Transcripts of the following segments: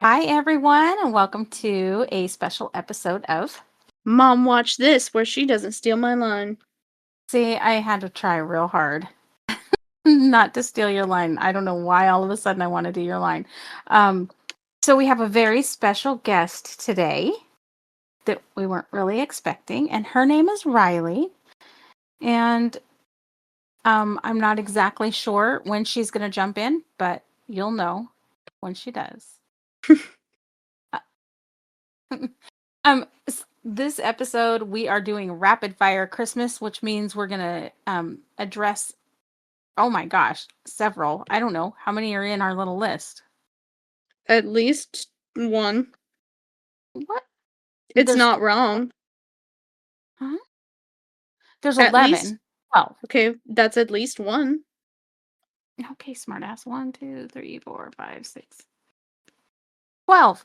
Hi, everyone, and welcome to a special episode of. Mom, watch this where she doesn't steal my line. See, I had to try real hard not to steal your line. I don't know why all of a sudden I want to do your line. Um, so, we have a very special guest today that we weren't really expecting, and her name is Riley. And I'm not exactly sure when she's going to jump in, but you'll know when she does. Uh, this episode we are doing rapid fire Christmas, which means we're gonna address. Oh my gosh, several. I don't know how many are in our little list. At least one. What? It's There's not wrong. huh? There's At least, 11. 12. okay, that's at least one. Okay, smartass. 1, 2, 3, 4, 5, 6, 12.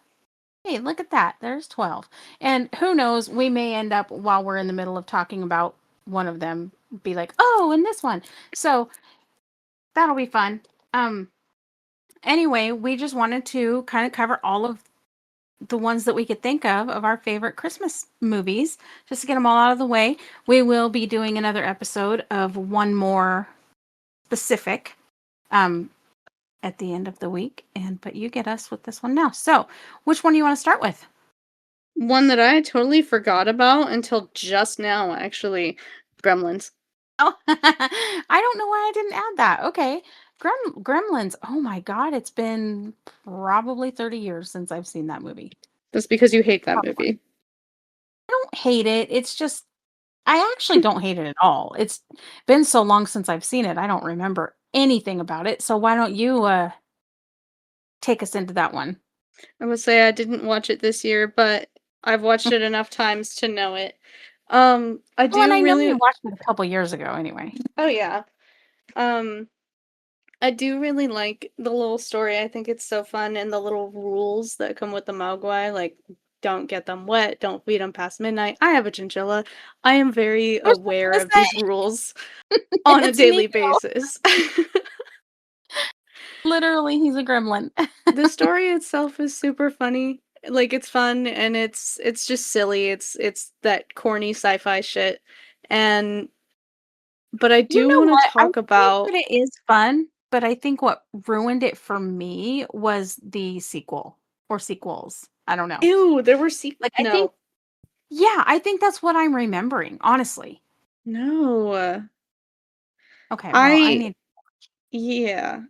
Hey, look at that. There's 12. And who knows, we may end up while we're in the middle of talking about one of them be like, "Oh, and this one." So, that'll be fun. Um anyway, we just wanted to kind of cover all of the ones that we could think of our favorite Christmas movies, just to get them all out of the way. We will be doing another episode of one more specific um, at the end of the week. But you get us with this one now. So, which one do you want to start with? One that I totally forgot about until just now, actually. Gremlins. Oh, I don't know why I didn't add that. Okay. Gremlins. Oh my God. It's been probably 30 years since I've seen that movie. That's because you hate that Probably. movie. I don't hate it. It's just I actually don't hate it at all. It's been so long since I've seen it, I don't remember anything about it. So why don't you take us into that one? I would say I didn't watch it this year, but I've watched it enough times to know it. I Well, and do I know you really. watched it a couple years ago anyway. Oh, yeah. Um, I do really like the little story. I think it's so fun, and the little rules that come with the Mogwai, like don't get them wet, don't feed them past midnight. I have a chinchilla. I am very I was just aware gonna of these say rules on a it's daily Nico. basis. Literally, he's a gremlin. The story itself is super funny. Like it's fun and it's just silly. It's that corny sci-fi shit. And but I You do know want to what? I talk think about. that it is fun, but I think what ruined it for me was the sequel or sequels. I don't know. Ew, there were Like I think no. yeah, I think that's what I'm remembering, honestly. No. Okay, well, I I need yeah.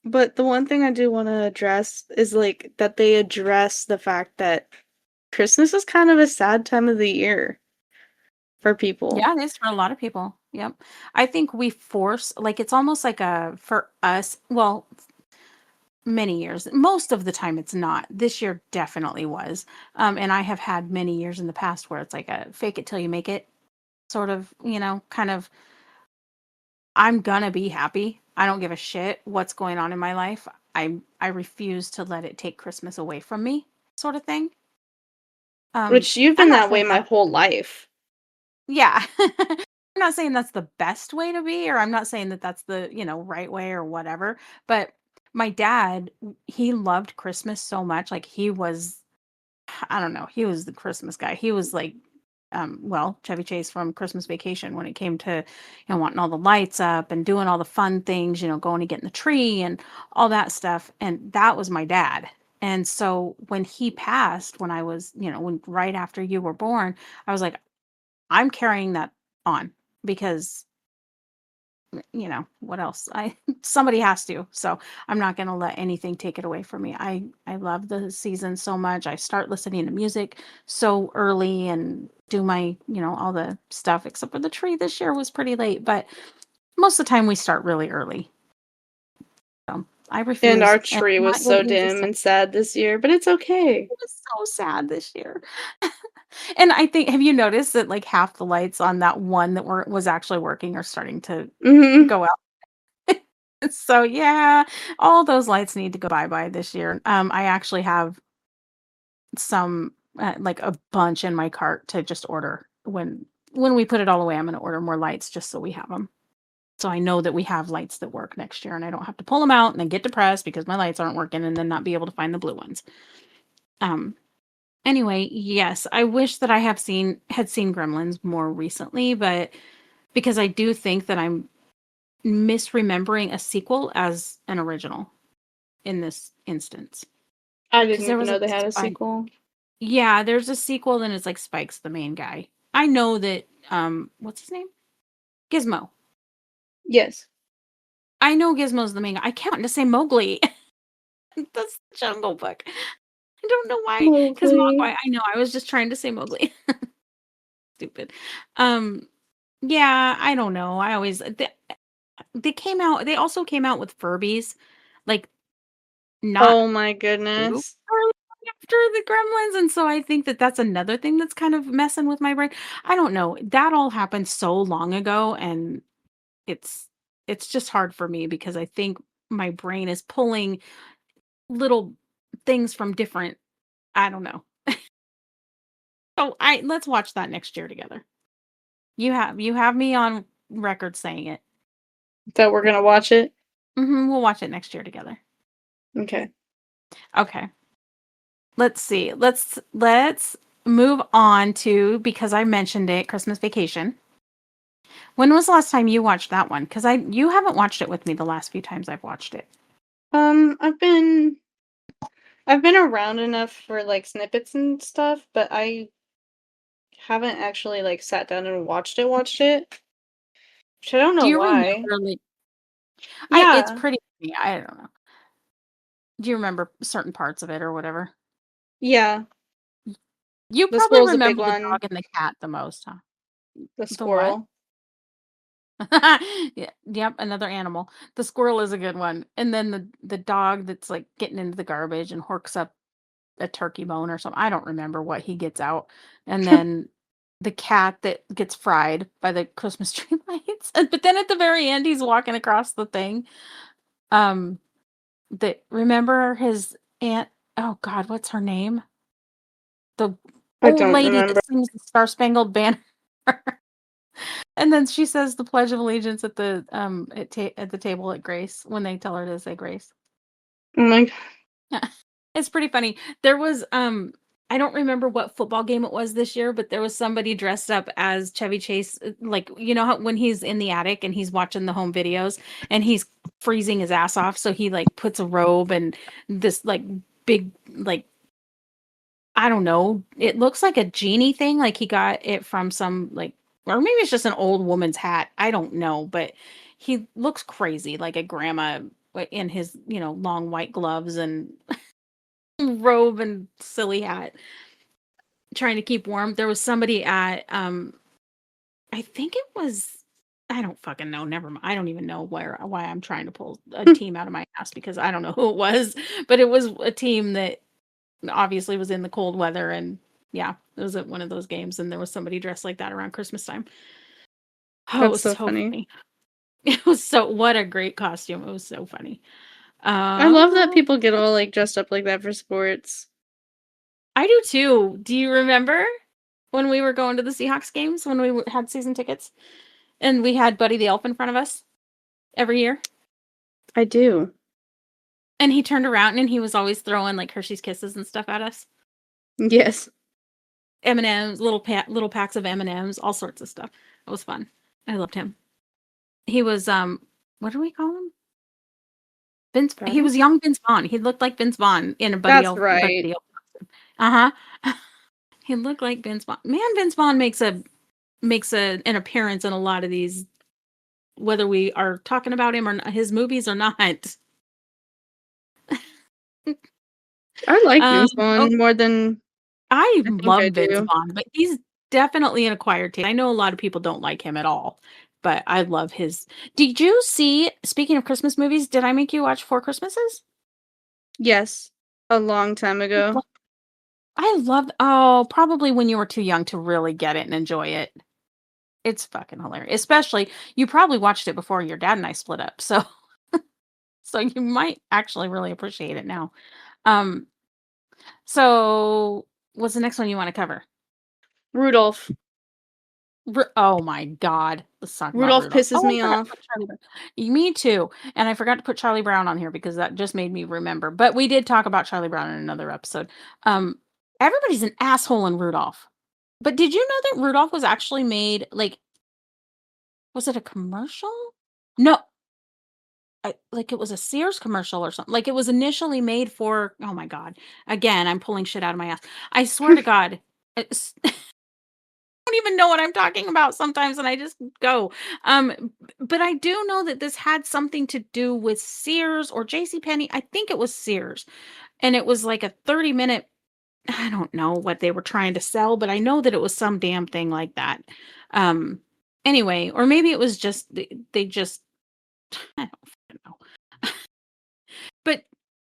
But the one thing I do want to address is like that they address the fact that Christmas is kind of a sad time of the year for people. Yeah, it is for a lot of people. Yep. I think we force like it's almost like a for us, well, many years. Most of the time it's not. This year definitely was. And I have had many years in the past where it's like a fake it till you make it sort of, kind of I'm gonna be happy. I don't give a shit what's going on in my life. I refuse to let it take Christmas away from me, sort of thing. Which you've I'm been not that way saying my that whole life. yeah. I'm not saying that's the best way to be, or I'm not saying that that's the, right way or whatever. But my dad, he loved Christmas so much. Like he was, I don't know, he was the Christmas guy. He was like, well, Chevy Chase from Christmas Vacation when it came to, wanting all the lights up and doing all the fun things, going to get in the tree and all that stuff. And that was my dad. And so when he passed, when I was, when right after you were born, I was like, I'm carrying that on because what else? I somebody has to. So I'm not going to let anything take it away from me. I love the season so much. I start listening to music so early and do my, all the stuff except for the tree this year was pretty late, but most of the time we start really early. So I And refuse our and tree I'm was not going so to use dim this. and sad this year, but it's okay. It was so sad this year. And I think have you noticed that like half the lights on that one that was actually working are starting to Mhm. go out? So yeah, all those lights need to go bye-bye this year. I actually have some like a bunch in my cart to just order when we put it all away. I'm going to order more lights just so we have them. So I know that we have lights that work next year, and I don't have to pull them out and then get depressed because my lights aren't working and then not be able to find the blue ones. Um, anyway, yes, I wish that I had seen Gremlins more recently, but because I do think that I'm misremembering a sequel as an original in this instance. I Because didn't there even was a know they had a Spike. sequel. Yeah, there's a sequel, and it's like Spike's the main guy. I know that what's his name? Gizmo. Yes. I know Gizmo's the main guy. I can't want to say Mowgli. That's the Jungle Book. I don't know why. Because Mowgli. Mogwai, I know. I was just trying to say Mowgli. Stupid. Um, yeah, I don't know. I always they came out. They also came out with Furbies, like not Oh my super goodness. after the Gremlins, and so I think that that's another thing that's kind of messing with my brain. I don't know. That all happened so long ago, and it's it's just hard for me because I think my brain is pulling little things from different. I don't know. So I let's watch that next year together. You have me on record saying it. That we're gonna watch it? We'll watch it next year together. Okay. Okay. Let's see. Let's move on to because I mentioned it, Christmas Vacation. When was the last time you watched that one? Because I you haven't watched it with me the last few times I've watched it. I've been around enough for like snippets and stuff, but I haven't actually like sat down and watched it. Which I don't Do know you why. remember like I it's Yeah. pretty funny, I don't know. Do you remember certain parts of it or whatever? Yeah. You The probably squirrel's a big remember the one. dog and the cat the most, huh? The The what? squirrel. Yeah, yep, another animal. The squirrel is a good one. And then the dog that's like getting into the garbage and horks up a turkey bone or something. I don't remember what he gets out. And then the cat that gets fried by the Christmas tree lights. But then at the very end he's walking across the thing. Um that remember his aunt, oh God, what's her name? The I old don't lady remember. that sings the Star Spangled Banner. And then she says the Pledge of Allegiance at the at the table at Grace when they tell her to say Grace. Oh my Yeah. It's pretty funny. There was I don't remember what football game it was this year, but there was somebody dressed up as Chevy Chase, like you know how when he's in the attic and he's watching the home videos and he's freezing his ass off, so he like puts a robe and this like big like I don't know. It looks like a genie thing, like he got it from some like or maybe it's just an old woman's hat. I don't know, but he looks crazy like a grandma in his, long white gloves and robe and silly hat trying to keep warm. There was somebody at I think it was I don't fucking know. Never mind. I don't even know why I'm trying to pull a team out of my ass because I don't know who it was, but it was a team that obviously was in the cold weather and yeah, it was at one of those games and there was somebody dressed like that around Christmas time. Oh, it That's was so so funny. funny. It was so what a great costume. It was so funny. I love that Uh people get all like dressed up like that for sports. I do too. Do you remember when we were going to the Seahawks games when we had season tickets and we had Buddy the Elf in front of us every year? I do. And he turned around and he was always throwing like Hershey's Kisses and stuff at us. Yes. M&Ms, little packs of M&Ms, all sorts of stuff. It was fun. I loved him. He was what do we call him? He Buddy? was young Vince Vaughn. He looked like Vince Vaughn in a That's Buddy right. the Elf costume. Uh-huh. He looked like Vince Vaughn. Man, Vince Vaughn makes an appearance in a lot of these, whether we are talking about him or his movies or not. I like Um, Vince oh, Vaughn more than I I think I love Vince do. Vaughn, but he's definitely an acquired taste. I know a lot of people don't like him at all, but I love his. Did you see? Speaking of Christmas movies, did I make you watch Four Christmases? Yes. A long time ago. I love. Oh, probably when you were too young to really get it and enjoy it. It's fucking hilarious. Especially, you probably watched it before your dad and I split up, so so you might actually really appreciate it now. Um, so what's the next one you want to cover? Rudolph. Oh my God. Let's talk about Rudolph Rudolph. pisses Oh, I me forgot to off. put Charlie Brown. Me too. And I forgot to put Charlie Brown on here because that just made me remember. But we did talk about Charlie Brown in another episode. Um, Everybody's an asshole in Rudolph. But did you know that Rudolph was actually made like, was it a commercial? No, like it was a Sears commercial or something. Like it was initially made for, oh my God. Again, I'm pulling shit out of my ass. I swear to God. Don't even know what I'm talking about sometimes and I just go. But I do know that this had something to do with Sears or JCPenney. I think it was Sears. And it was like a 30-minute, I don't know what they were trying to sell, but I know that it was some damn thing like that. Um anyway, or maybe it was just they just I don't fucking know. But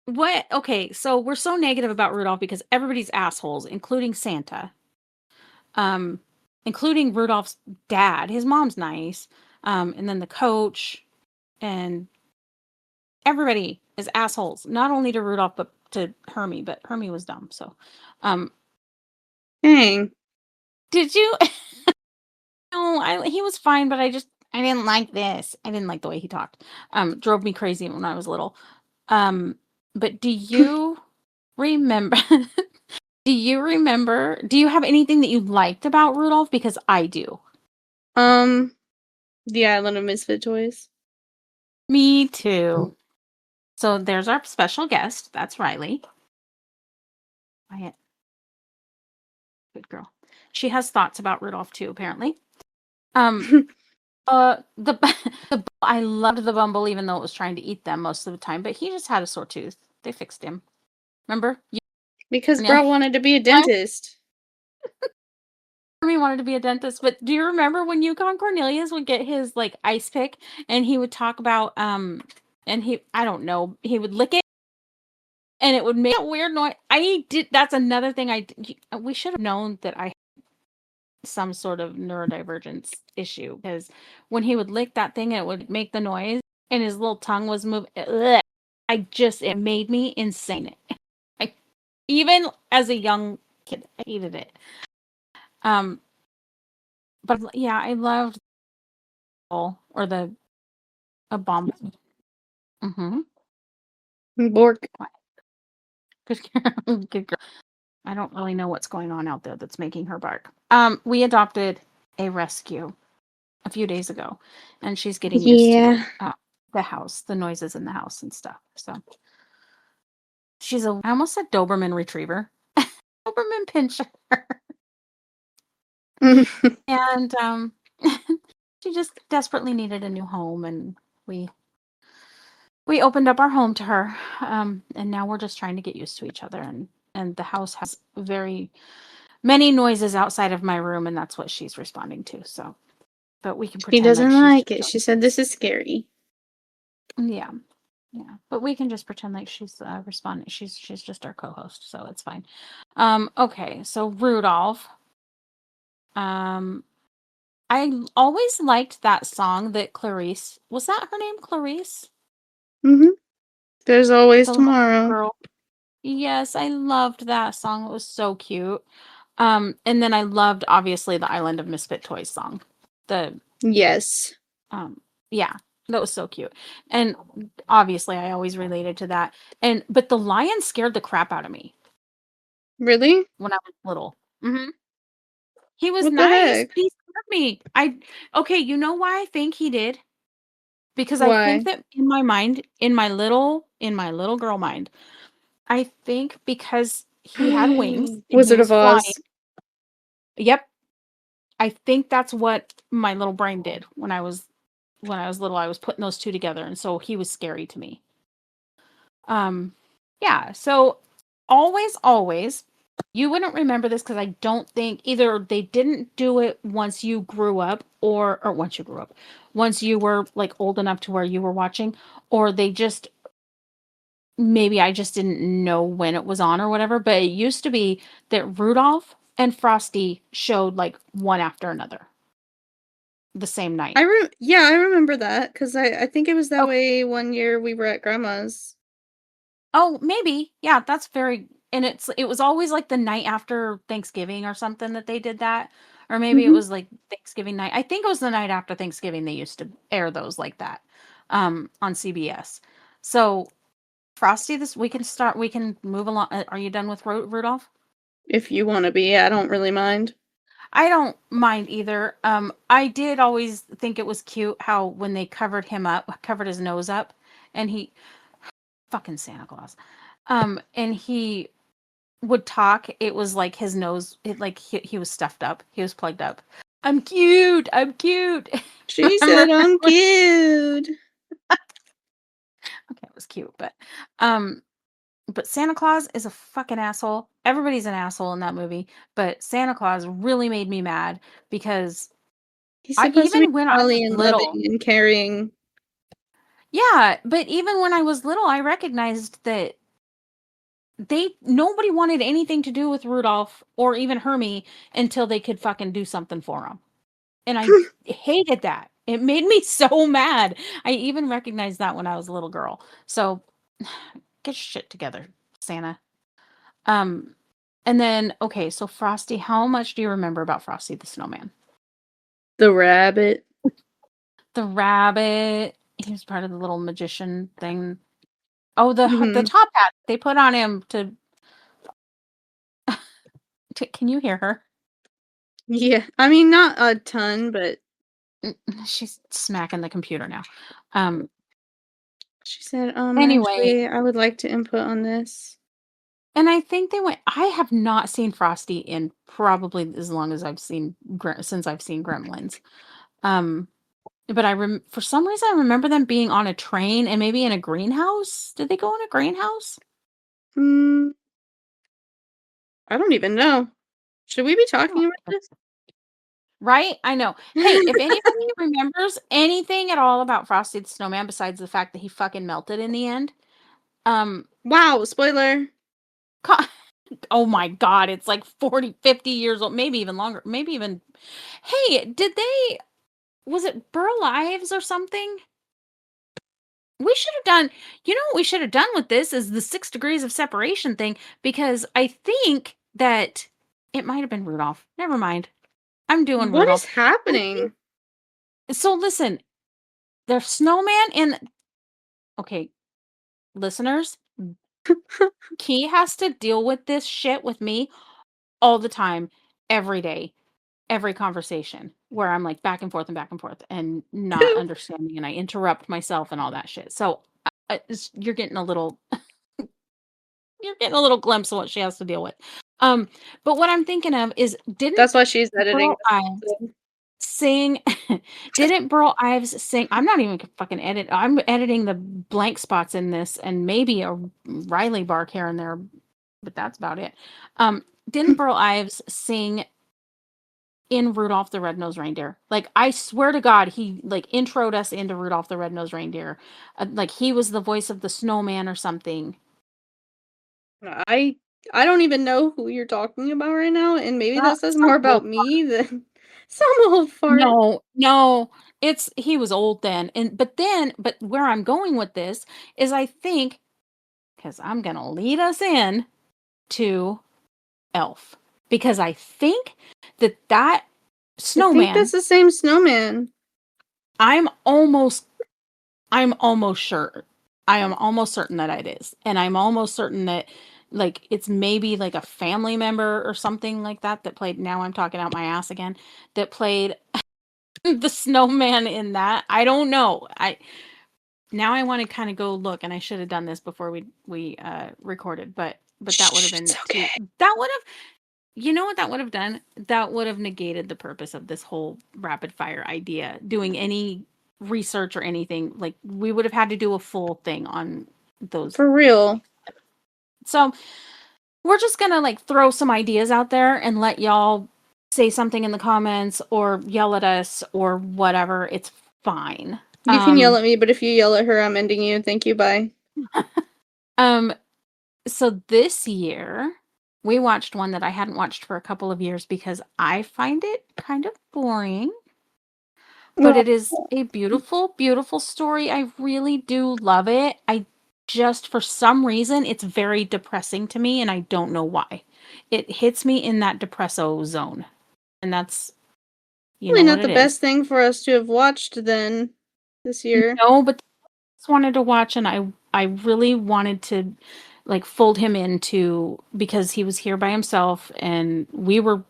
what okay, so we're so negative about Rudolph because everybody's assholes, including Santa. Um, including Rudolph's dad. His mom's nice. And then the coach and everybody is assholes. Not only to Rudolph but to Hermie, but Hermie was dumb. So, um, Dang. did you? No, he was fine, but I didn't like this. I didn't like the way he talked. Drove me crazy when I was little. Um, but do you remember? Do you have anything that you liked about Rudolph? Because I do. The Island of Misfit Toys. Me too. So there's our special guest. That's Riley. Quiet. Good girl. She has thoughts about Rudolph too, apparently. Um, the I loved the Bumble, even though it was trying to eat them most of the time. But he just had a sore tooth. They fixed him. Remember? Because Cornelia Bro wanted to be a dentist. me wanted to be a dentist. But do you remember when Yukon Cornelius would get his like ice pick and he would talk about and he I don't know he would lick it and it would make a weird noise. I did. That's another thing I did. We should have known that I had some sort of neurodivergence issue because when he would lick that thing, it would make the noise, and his little tongue was moving. It made me insane. I even as a young kid, I hated it. Um, but yeah, I loved or the a bomb. Mm-hmm. Bork. Good, good girl. I don't really know what's going on out there that's making her bark. We adopted a rescue a few days ago, and she's getting used to Yeah. the house, the noises in the house and stuff. So she's I almost said Doberman retriever, Doberman pinscher, and she just desperately needed a new home, and we opened up our home to her, and now we're just trying to get used to each other, and the house has very many noises outside of my room, and that's what she's responding to. So, but we can She pretend like doesn't she's like just it. She said this is scary. yeah, yeah. But we can just pretend like she's responding. She's just our co-host, so it's fine. Okay, so Rudolph. Um, I always liked that song that Clarice was that her name, Clarice, Mm-hmm. There's always the little tomorrow. girl. Yes, I loved that song. It was so cute. And then I loved obviously the Island of Misfit Toys song. The Yes. yeah, that was so cute. And obviously I always related to that. But the lion scared the crap out of me Really? when I was little. Hmm. He was What the nice, heck? but he scared me. Okay, you know why I think he did? Because I think Why? that in my mind, in my little girl mind, I think because he had wings and he Wizard was of flying. Oz. Yep, I think that's what my little brain did when I was little. I was putting those two together, and so he was scary to me. Um, yeah. So always, you wouldn't remember this because I don't think either they didn't do it once you grew up, or once you grew up, once you were like old enough to where you were watching, or they just maybe I just didn't know when it was on or whatever. But it used to be that Rudolph and Frosty showed like one after another the same night. Yeah, I remember that because I think it was that Okay. way one year we were at grandma's. Oh, maybe. Yeah, that's very and it was always like the night after Thanksgiving or something that they did that or maybe it Mhm. was like Thanksgiving night. I think it was the night after Thanksgiving they used to air those like that on CBS. So Frosty, this we can move along. Are you done with Rudolph? If you wanna be, I don't really mind. I don't mind either. I did always think it was cute how when they covered him up, covered his nose up, and he fucking Santa Claus. And he would talk. It was like his nose, like he was stuffed up. He was plugged up. I'm cute. I'm cute. She Remember? said I'm cute. Okay, it was cute, um, but Santa Claus is a fucking asshole. Everybody's an asshole in that movie, but Santa Claus really made me mad because He's I supposed to be even when I was jolly and little, loving and caring. yeah, but even when I was little, I recognized that nobody wanted anything to do with Rudolph or even Hermie until they could fucking do something for him. And I hated that. It made me so mad. I even recognized that when I was a little girl. So get your shit together, Santa. Um, and then okay, so Frosty, how much do you remember about Frosty the Snowman? The rabbit. The rabbit. He was part of the little magician thing. Oh, the Mhm. top hat they put on him can you hear her? Yeah. I mean, not a ton, but She's smacking the computer now. Um, she said, anyway, actually, I would like to input on this." and I think they went. I have not seen Frosty in probably as long as since I've seen Gremlins. Um, but for some reason I remember them being on a train and maybe in a greenhouse. Did they go in a greenhouse? Mm, I don't even know. Should we be I don't talking about think this? right? I know. Hey, if anybody remembers anything at all about Frosty the Snowman besides the fact that he fucking melted in the end, um, Wow, spoiler. co- oh my god, it's like 40, 50 years old, maybe even longer, maybe even. Hey, was it Burl Ives or something? We should have done, what we should have done with this is the 6 degrees of separation thing, because I think that it might have been Rudolph. Never mind. I'm doing What Rudolph. is I think, happening? so listen, the snowman and okay, listeners, Key has to deal with this shit with me all the time, every day, every conversation where I'm like back and forth and not understanding and I interrupt myself and all that shit. So you're getting a little glimpse of what she has to deal with. Um, but what I'm thinking of is That's why she's editing Burl this Ives episode. sing didn't Burl Ives sing? I'm not even fucking I'm editing the blank spots in this and maybe a Riley bark here and there, but that's about it. Didn't Burl Ives sing in Rudolph the Red-Nosed Reindeer? Like I swear to God, he like introed us into Rudolph the Red-Nosed Reindeer. Like he was the voice of the snowman or something. I I don't even know who you're talking about right now, and maybe that says Some more old about me than some old fart. No, no, he was old then. But where I'm going with this is I think because I'm gonna lead us in to Elf. Because I think that I think that's snowman, the same snowman. I'm almost I'm almost sure. I am almost certain that it is. And I'm almost certain that like it's maybe like a family member or something like that that played, now I'm talking out my ass again, that played the snowman in that. I don't know. Now I want to kind of go look, and I should have done this before we recorded, but that would have Shh, been it's too. okay. That would have, you know what that would have done? That would have negated the purpose of this whole rapid fire idea. Doing any research or anything, like we would have had to do a full thing on those. For real. So we're just gonna like throw some ideas out there and let y'all say something in the comments or yell at us or whatever. It's fine. You can yell at me, but if you yell at her, I'm ending you. Thank you, bye. Um, so this year we watched one that I hadn't watched for a couple of years because I find it kind of boring, but it is a beautiful, beautiful story. I really do love it. I just, for some reason, it's very depressing to me and I don't know why. It hits me in that depresso zone. And that's You Probably know what not the it is. best thing for us to have watched then this year. No, but just wanted to watch, and I really wanted to like fold him into because he was here by himself, and we were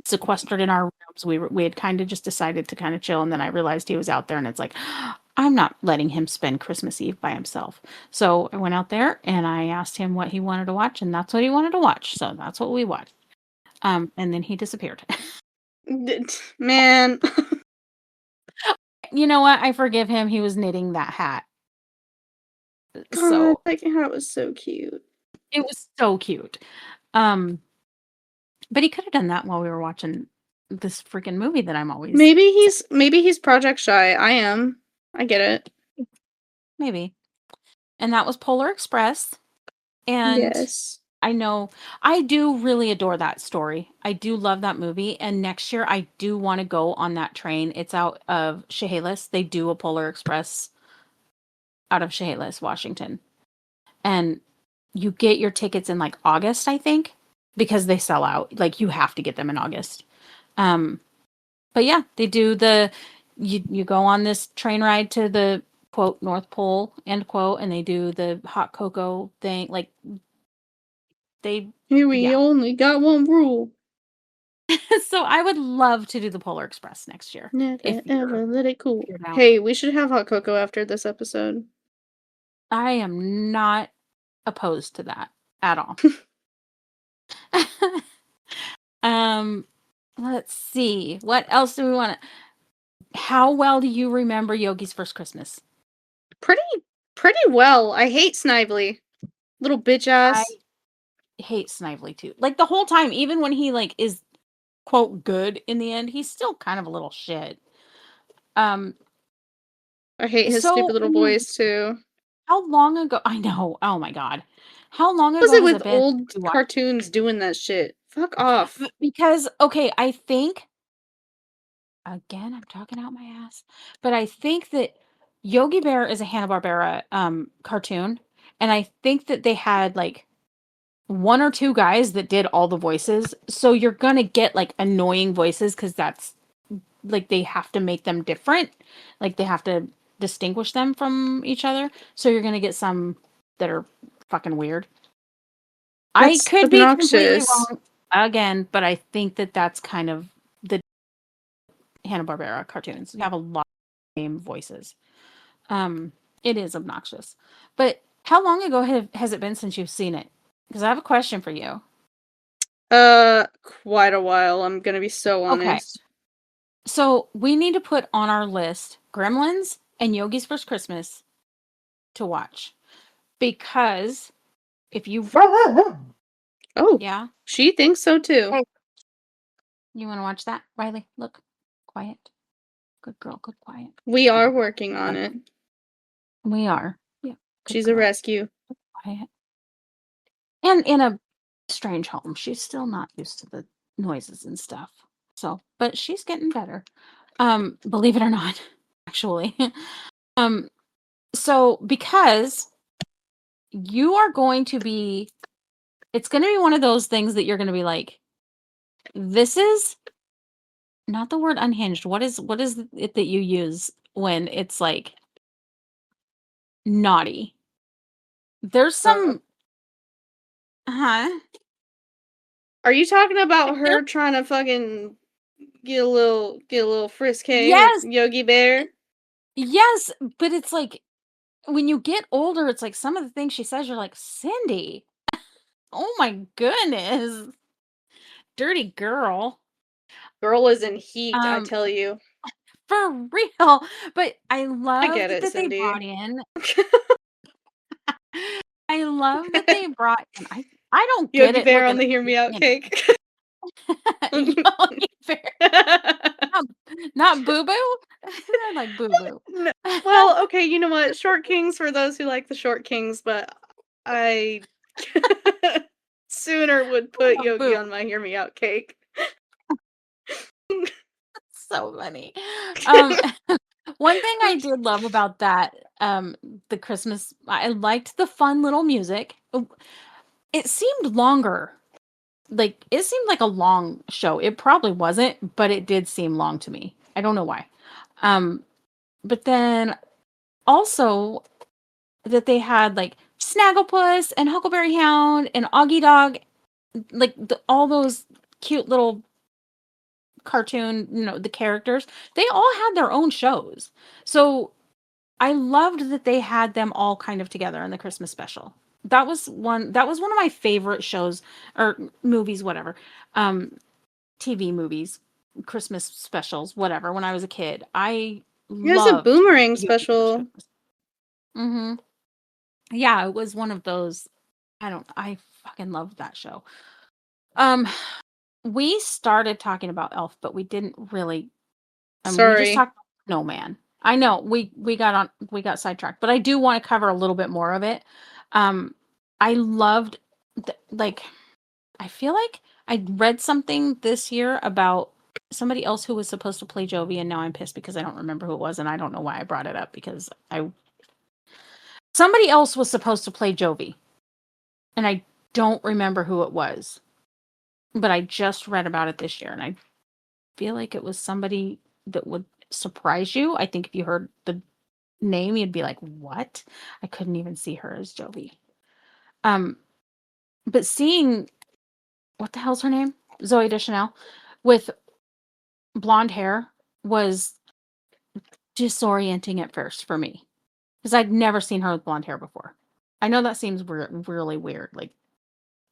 sequestered in our rooms. We had kind of just decided to kind of chill, and then I realized he was out there, and it's like I'm not letting him spend Christmas Eve by himself. So I went out there and I asked him what he wanted to watch, and that's what he wanted to watch. So that's what we watched. And then he disappeared. Man. You know what? I forgive him. He was knitting that hat. God, So that hat was so cute. it was so cute. Um, but he could have done that while we were watching this freaking movie that I'm always Maybe he's project shy. I am. I get it. maybe. And that was Polar Express. And Yes. I know I do really adore that story. I do love that movie. And next year I do want to go on that train. It's out of Chehalis. They do a Polar Express out of Chehalis, Washington. And you get your tickets in like August, I think, because they sell out. Like you have to get them in August. Um, but yeah, they do you go on this train ride to the quote North Pole end quote, and they do the hot cocoa thing. Like they, Here we yeah. only got one rule. So I would love to do the Polar Express next year Never if ever let it cool. you're down. Hey, we should have hot cocoa after this episode. I am not opposed to that at all. um, let's see. What else do we want to? How well do you remember Yogi's first Christmas? Pretty well. I hate Snively. Little bitch I ass. hate Snively too. Like the whole time, even when he like is quote good in the end, he's still kind of a little shit. Um, I hate his so stupid little when you voice too. how long ago? I know. Oh my god, how long What was ago it has with it been since old you watched? cartoons doing that shit? Fuck off. Because okay, I think again, I'm talking out my ass, but I think that Yogi Bear is a Hanna-Barbera cartoon, and I think that they had like one or two guys that did all the voices. So you're gonna get like annoying voices because that's like they have to make them different. Like they have to distinguish them from each other. So you're gonna get some that are fucking weird. I That's could be completely obnoxious. wrong again, but I think that that's kind of the Hanna-Barbera cartoons. You have a lot of same voices. It is obnoxious. But how long ago has it been since you've seen it? Because I have a question for you. Quite a while. I'm gonna be so Okay. honest. So we need to put on our list Gremlins and Yogi's First Christmas to watch. Because if you Oh, yeah. she thinks so too. Hey, you want to watch that? Riley, look. Quiet. Good girl, good quiet. We Yeah. are working on it. We are. Yeah. Good She's a girl. rescue. Quiet. And in a strange home. She's still not used to the noises and stuff. So, but she's getting better. Believe it or not, actually. um, so because you are going to be it's going to be one of those things that you're going to be like, this is not the word unhinged. What is it that you use when it's like naughty? There's Uh, some huh? are you talking about Like there her trying to fucking get a little frisky with yes, Yogi Bear? yes, but it's like when you get older, it's like some of the things she says, you're like, Cindy, oh my goodness, dirty girl. Girl is in heat, I Um, tell you. for real. But I I get loved it, that they Cindy. brought in I love that they brought in I don't get Yogi it Bear on looking the Hear Me Out you know, cake. Yogi Bear. Not not Boo Boo? They're like Boo Boo. No, well, okay, you know what? Short Kings for those who like the Short Kings, but I sooner would put Love Yogi Boo. on my Hear Me Out cake. So funny. Um, one thing I did love about that, the Christmas I liked the fun little music. It seemed longer. Like, it seemed like a long show. It probably wasn't, but it did seem long to me. I don't know why. Um, but then also that they had like Snagglepuss and Huckleberry Hound and Augie Dog, like all those cute little cartoon, the characters, they all had their own shows. So I loved that they had them all kind of together in the Christmas special. That was one of my favorite shows or movies, whatever. Um, TV movies, Christmas specials, whatever, when I was a kid. I Here's a loved Boomerang Yogi Bear's special. Christmas. Mm-hmm. Yeah, it was one of those. I fucking loved that show. Um, we started talking about Elf, but we didn't really. We just Sorry. talked about Snowman. I know we got sidetracked, but I do want to cover a little bit more of it. Um, I loved like I feel like I read something this year about somebody else who was supposed to play Jovi, and now I'm pissed because I don't remember who it was, and I don't know why I brought it up because somebody else was supposed to play Jovi, and I don't remember who it was, but I just read about it this year, and I feel like it was somebody that would surprise you. I think if you heard the name, you'd be like, "What?" I couldn't even see her as Jovi. Um, but seeing what the hell's her name, Zoe Deschanel, with blonde hair was disorienting at first for me because I'd never seen her with blonde hair before. I know that seems really weird, like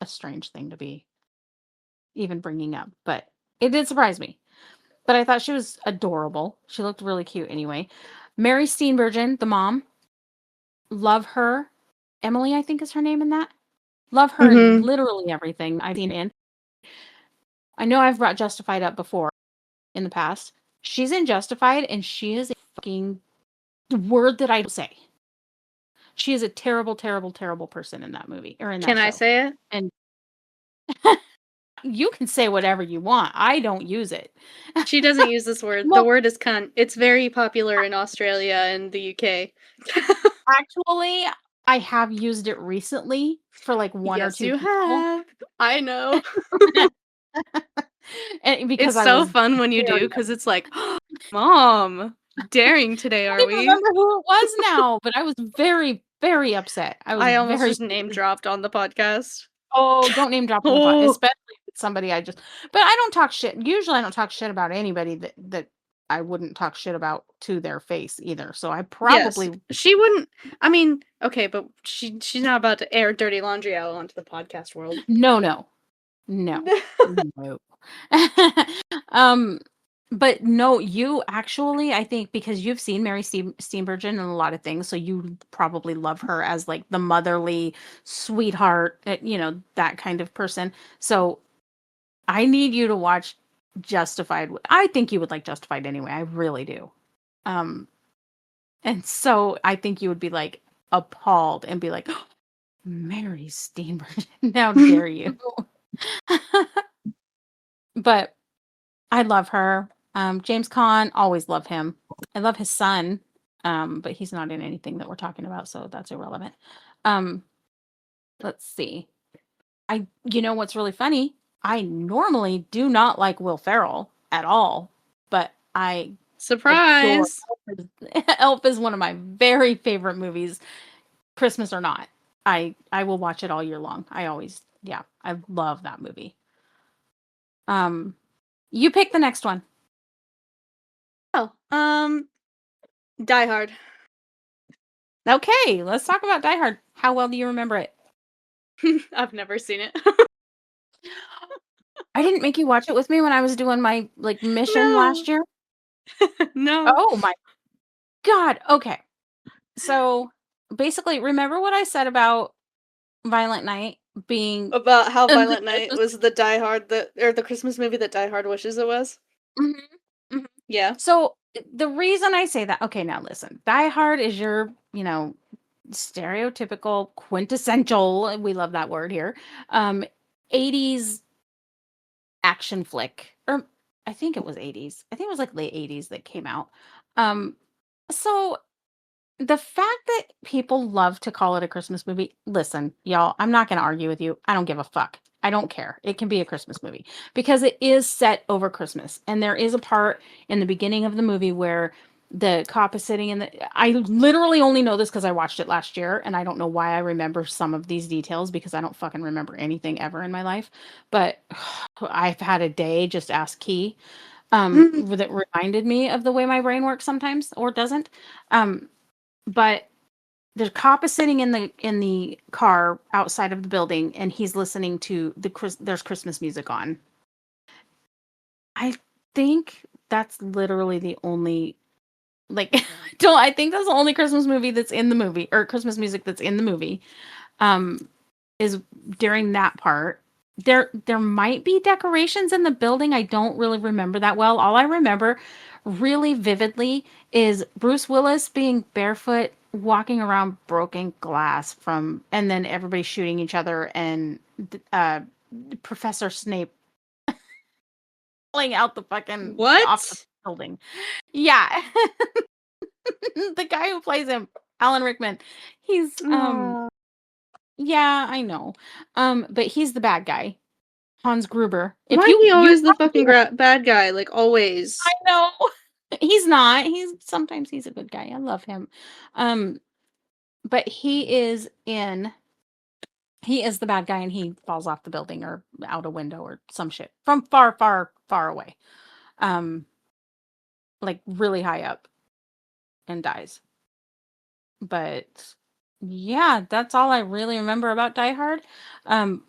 a strange thing to be even bringing up, but it did surprise me. But I thought she was adorable. She looked really cute anyway. Mary Steenburgen, the mom, love her. Emily, I think is her name in that. Love her in Mm-hmm. literally everything I've seen in. I know I've brought Justified up before in the past. She's in Justified and she is a fucking word that I don't say. She is a terrible, terrible, terrible person in that movie or in Can that I show. say it? And you can say whatever you want. I don't use it. She doesn't use this word. The Well, word is cunt. It's very popular in Australia and the UK. actually, I have used it recently for like one or Yes, two you people. have. I know. And because It's I so was fun when you do, very because it's like, Mom, daring today, I are don't even we? remember who it was now, but I was very, very upset. I was I almost very just name dropped on the podcast. oh, don't name drop on the pod, Oh, especially if it's somebody I just but I don't talk shit. Usually I don't talk shit about anybody that I wouldn't talk shit about to their face either. So I yes. probably She wouldn't. I mean, okay, but she's not about to air dirty laundry out onto the podcast world. no, no. No. No. Um, but no, you actually, I think because you've seen Mary Steenburgen in a lot of things, so you probably love her as like the motherly sweetheart, that kind of person. So I need you to watch Justified. I think you would like Justified anyway. I really do. Um, and so I think you would be like appalled and be like, Mary Steenburgen, how dare you? But I love her. James Caan, always love him. I love his son, but he's not in anything that we're talking about, so that's irrelevant. Um, let's see. You know what's really funny? I normally do not like Will Ferrell at all, but I adore Surprise! Elf. Elf is one of my very favorite movies, Christmas or not. I will watch it all year long. Yeah, I love that movie. Um, you pick the next one. Oh, Die Hard. Okay, let's talk about Die Hard. How well do you remember it? I've never seen it. I didn't make you watch it with me when I was doing my like mission No. last year. No. Oh my god. Okay. So basically, remember what I said about Violent Night being About how the Violent Night Christmas. was the Die Hard or the Christmas movie that Die Hard wishes it was? Mhm, mhm. Yeah. So the reason I say that, okay, now listen, Die Hard is your, stereotypical quintessential, we love that word here, um, 80s action flick, or I think it was 80s. I think it was like late 80s that came out. Um, so the fact that people love to call it a Christmas movie, listen, y'all, I'm not going to argue with you. I don't give a fuck. I don't care. It can be a Christmas movie because it is set over Christmas. And there is a part in the beginning of the movie where the cop is sitting in the. I literally only know this because I watched it last year, and I don't know why I remember some of these details because I don't fucking remember anything ever in my life. But I've had a day, just ask Key, that reminded me of the way my brain works sometimes or doesn't. But the cop is sitting in the car outside of the building, and he's listening to there's Christmas music on. I think that's literally the only like don't I think that's the only Christmas movie that's in the movie, or Christmas music that's in the movie. Um is during that part. There might be decorations in the building. I don't really remember that well. All I remember really vividly is Bruce Willis being barefoot walking around broken glass from, and then everybody shooting each other, and uh Professor Snape pulling out the fucking off the What? building. Yeah. The guy who plays him, Alan Rickman. He's Aw. yeah, I know. But he's the bad guy. Hans Gruber. If Why is you he you always the have to see fucking it. bad guy? Like, I always. know. He's not. He's sometimes he's a good guy. I love him. Um, but he is the bad guy, and he falls off the building or out a window or some shit from far, far, far away. Um, like really high up, and dies. But yeah, that's all I really remember about Die Hard. Um,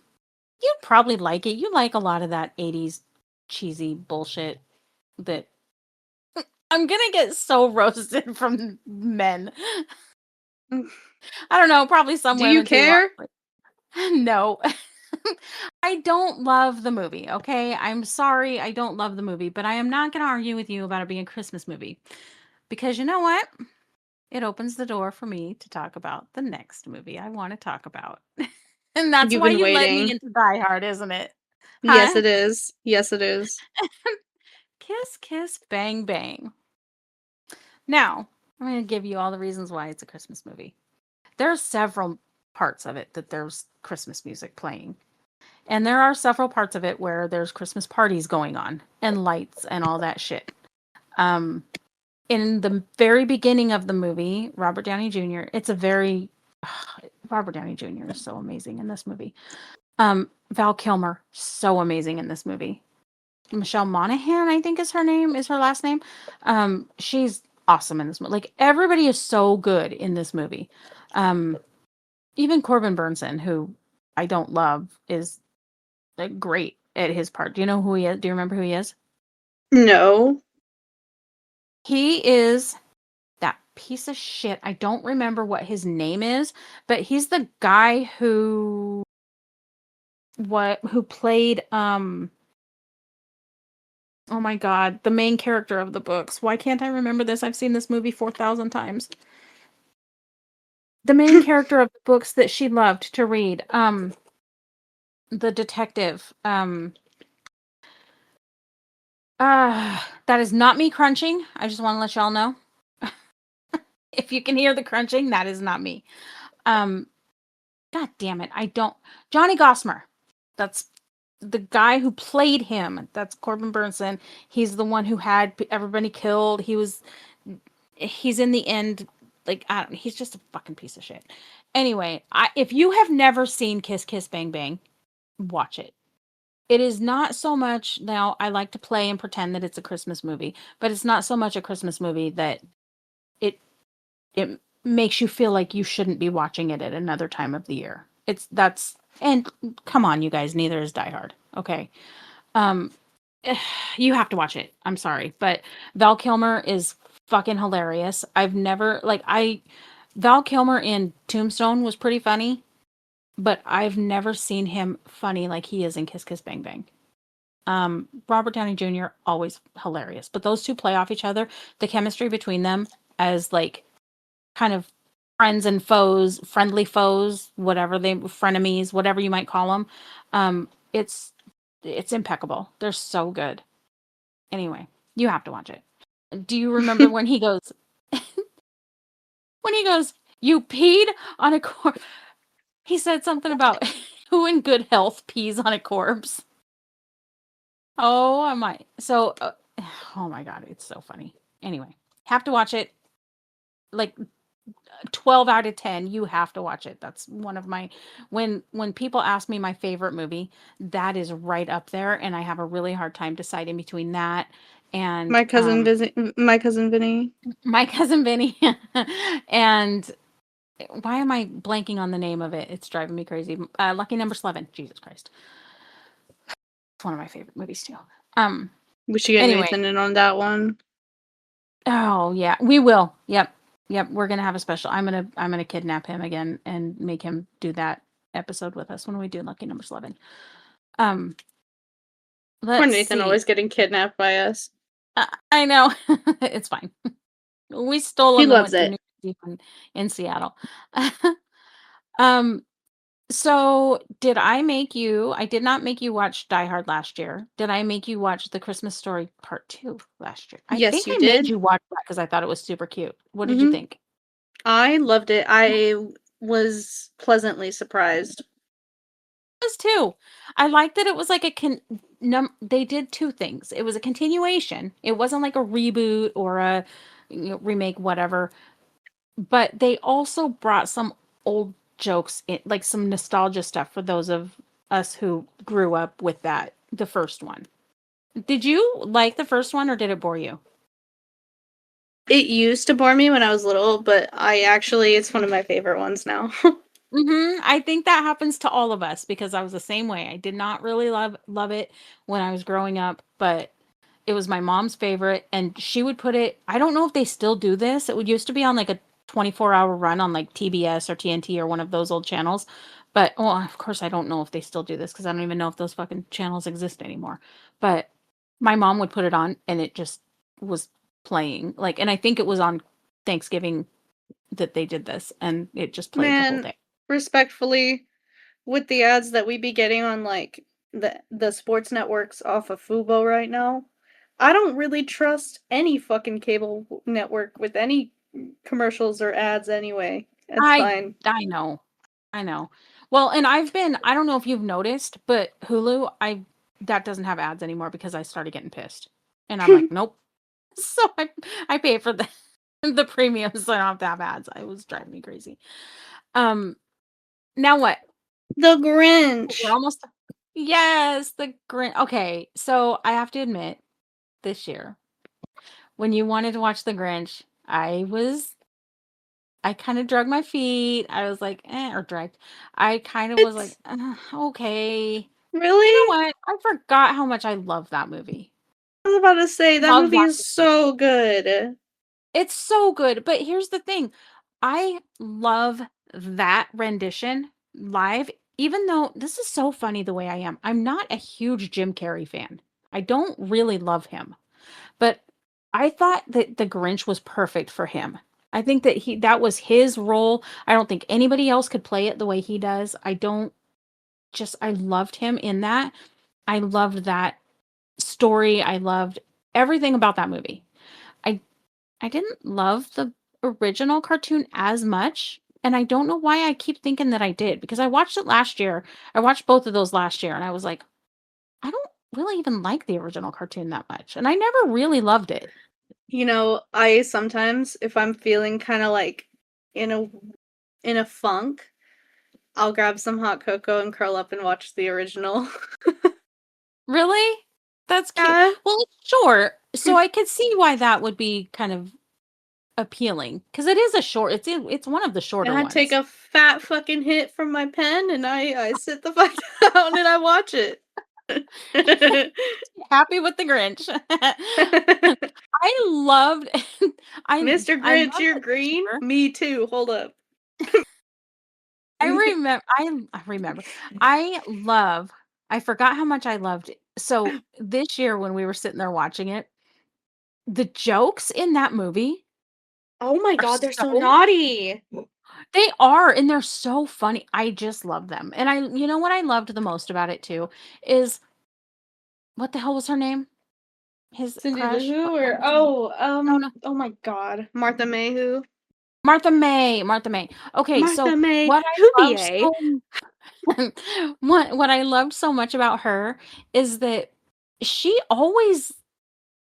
you'd probably like it. You like a lot of that 80s cheesy bullshit that I'm gonna get so roasted from men. Mm. I don't know, probably some Do you women too, care? honestly. No. I don't love the movie, okay? I'm sorry, I don't love the movie, but I am not gonna argue with you about it being a Christmas movie. Because you know what? It opens the door for me to talk about the next movie I want to talk about. And that's You've why been you led me waiting. into Die Hard, isn't it? Yes, Huh? it is. Yes, it is. Kiss, kiss, bang, bang. Now, I'm going to give you all the reasons why it's a Christmas movie. There are several parts of it that there's Christmas music playing. And there are several parts of it where there's Christmas parties going on and lights and all that shit. Um, in the very beginning of the movie, Robert Downey Jr., it's a very Robert Downey Jr. is so amazing in this movie. Val Kilmer, so amazing in this movie. Michelle Monaghan, I think is her name, is her last name. She's awesome in this movie. Like everybody is so good in this movie. Um, even Corbin Burnson, who I don't love, is like great at his part. Do you know who he is? Do you remember who he is? No. He is that piece of shit. I don't remember what his name is, but he's the guy who played oh my god, the main character of the books. Why can't I remember this? I've seen this movie 4,000 times. The main character of the books that she loved to read. The detective. That is not me crunching. I just want to let y'all know. If you can hear the crunching, that is not me. Um, God damn it. I don't. Johnny Gossamer. That's the guy who played him. That's Corbin Burnson. He's the one who had everybody killed. He's in the end, like, I don't, he's just a fucking piece of shit. Anyway, if you have never seen Kiss Kiss Bang Bang, watch it. It is not so much, now I like to play and pretend that it's a Christmas movie, but it's not so much a Christmas movie that it it makes you feel like you shouldn't be watching it at another time of the year. And come on, you guys, neither is Die Hard. Okay. Um you have to watch it. I'm sorry, but Val Kilmer is fucking hilarious. I've never like I Val Kilmer in Tombstone was pretty funny, but I've never seen him funny like he is in Kiss Kiss Bang Bang. Robert Downey Jr. always hilarious, but those two play off each other. The chemistry between them as like kind of friends and foes, friendly foes, frenemies, whatever you might call them. It's impeccable. They're so good. Anyway, you have to watch it. Do you remember when he goes, you peed on a corpse? He said something about Who in good health pees on a corpse? Oh my! So, oh my god, it's so funny. Anyway, have to watch it. Like 12 out of 10, you have to watch it. That's one of my when people ask me my favorite movie, that is right up there, and I have a really hard time deciding between that and My cousin Vinny. My Cousin Vinny. And why am I blanking on the name of it? It's driving me crazy. Lucky Number 11. Jesus Christ. It's one of my favorite movies too. We should get Anyway. Nathan in on that one. Oh yeah, we will. Yep. Yep, we're going to have a special. I'm going to kidnap him again and make him do that episode with us when we do Lucky Number 11. Poor Let's Nathan see. always getting kidnapped by us. I know. It's fine. We stole He him and loves went to it. New Zealand in Seattle. So did I make you? I did not make you watch Die Hard last year. Did I make you watch The Christmas Story Part 2 last year? I Yes, think you I made did. you watch that because I thought it was super cute. What did you Mhm. think? I loved it. I was pleasantly surprised. Was too. I liked that it was like they did two things. It was a continuation. It wasn't like a reboot or a remake, whatever. But they also brought some old jokes in, like some nostalgia stuff for those of us who grew up with the first one. Did you like the first one or did it bore you? It used to bore me when I was little, but it's one of my favorite ones now. I think that happens to all of us because I was the same way. I did not really love it when I was growing up, but it was my mom's favorite and she would put it. I don't know if they still do this. It would used to be on like a 24-hour run on like TBS or TNT or one of those old channels. But well, of course I don't know if they still do this because I don't even know if those fucking channels exist anymore. But my mom would put it on and it just was playing. Like, and I think it was on Thanksgiving that they did this and it just played the whole Man, day. respectfully, with the ads that we be getting on like the sports networks off of Fubo right now, I don't really trust any fucking cable network with any commercials or ads anyway. It's I fine. I know. I know. Well, and I don't know if you've noticed, but Hulu, that doesn't have ads anymore because I started getting pissed. And I'm like, nope. So I pay for the premium so I don't have to have ads. It was driving me crazy. Now what? The We're Grinch. almost Yes, the Grinch. Okay, so I have to admit, this year, when you wanted to watch the Grinch, I kind of dragged my feet. I was like, or dragged. I kind of was like, It's okay. You know really? what? I forgot how much I love that movie. I was about to say that Love movie is watching. so good. It's so good. But here's the thing. I love that rendition live, even though this is so funny the way I am. I'm not a huge Jim Carrey fan. I don't really love him. But I thought that The Grinch was perfect for him. I think that was his role. I don't think anybody else could play it the way he does. I loved him in that. I loved that story. I loved everything about that movie. I I didn't love the original cartoon as much, and I don't know why I keep thinking that I did because I watched it last year. I watched both of those last year and I was like, I don't really even like the original cartoon that much. And I never really loved it. You know, I sometimes, if I'm feeling kind of like in a in a funk, I'll grab some hot cocoa and curl up and watch the original. Really? That's cute. Yeah. Well, it's short, so I could see why that would be kind of appealing because it is a short. It's one of the And shorter I take ones. a fat fucking hit from my pen and I sit the fuck down and I watch it. Happy with the Grinch. I loved. Mr. I Grinch, loved you're it this green? year. Me too. Hold up. I remember. I remember. I love. I forgot how much I loved it. So this year when we were sitting there watching it, the jokes in that movie Oh my are god, they're so so naughty. they are, and they're so funny. I just love them. And you know what I loved the most about it too is what the hell was her name? His Cindy Lou crush? Who What or was her name? No, no, oh my god, Martha Mayhew. Martha May, Martha May. Okay, Martha so May what I loved Hubier. so what I loved so much about her is that she always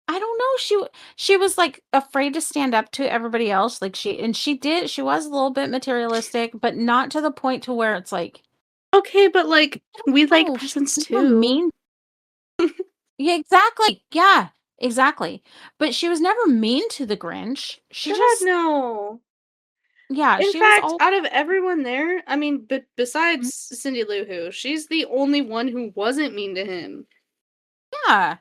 I don't know, she was, like, afraid to stand up to everybody else, like, she was a little bit materialistic, but not to the point to where it's like, Okay, but, like, I we don't like know, she presents was never too. mean. Yeah, exactly, yeah, exactly, but she was never mean to the Grinch, she God, just no. yeah, In she was fact, all out of everyone there, I mean, besides Cindy Lou Who, she's the only one who wasn't mean to him. yeah,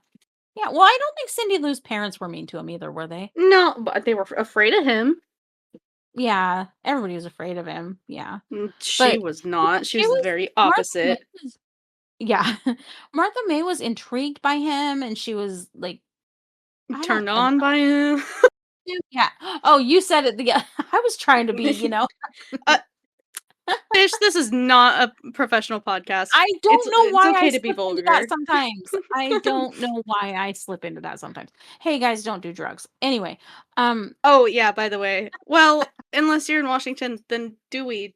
yeah, well, I don't think Cindy Lou's parents were mean to him either, were they? No, but they were afraid of him. Yeah, everybody was afraid of him, yeah, She but was not. She she was the was very Martha May opposite. was yeah, Martha May was intrigued by him, and she was, like, I don't Turned on by him. yeah. Oh, you said it, yeah, I was trying to be, uh, Fish, this is not a professional podcast. I It's don't know it's why I okay to be slip into that vulgar. sometimes. I don't know why I slip into that sometimes. Hey, guys, don't do drugs. Anyway, um, Oh, yeah, by the way. Well, unless you're in Washington, then do weed.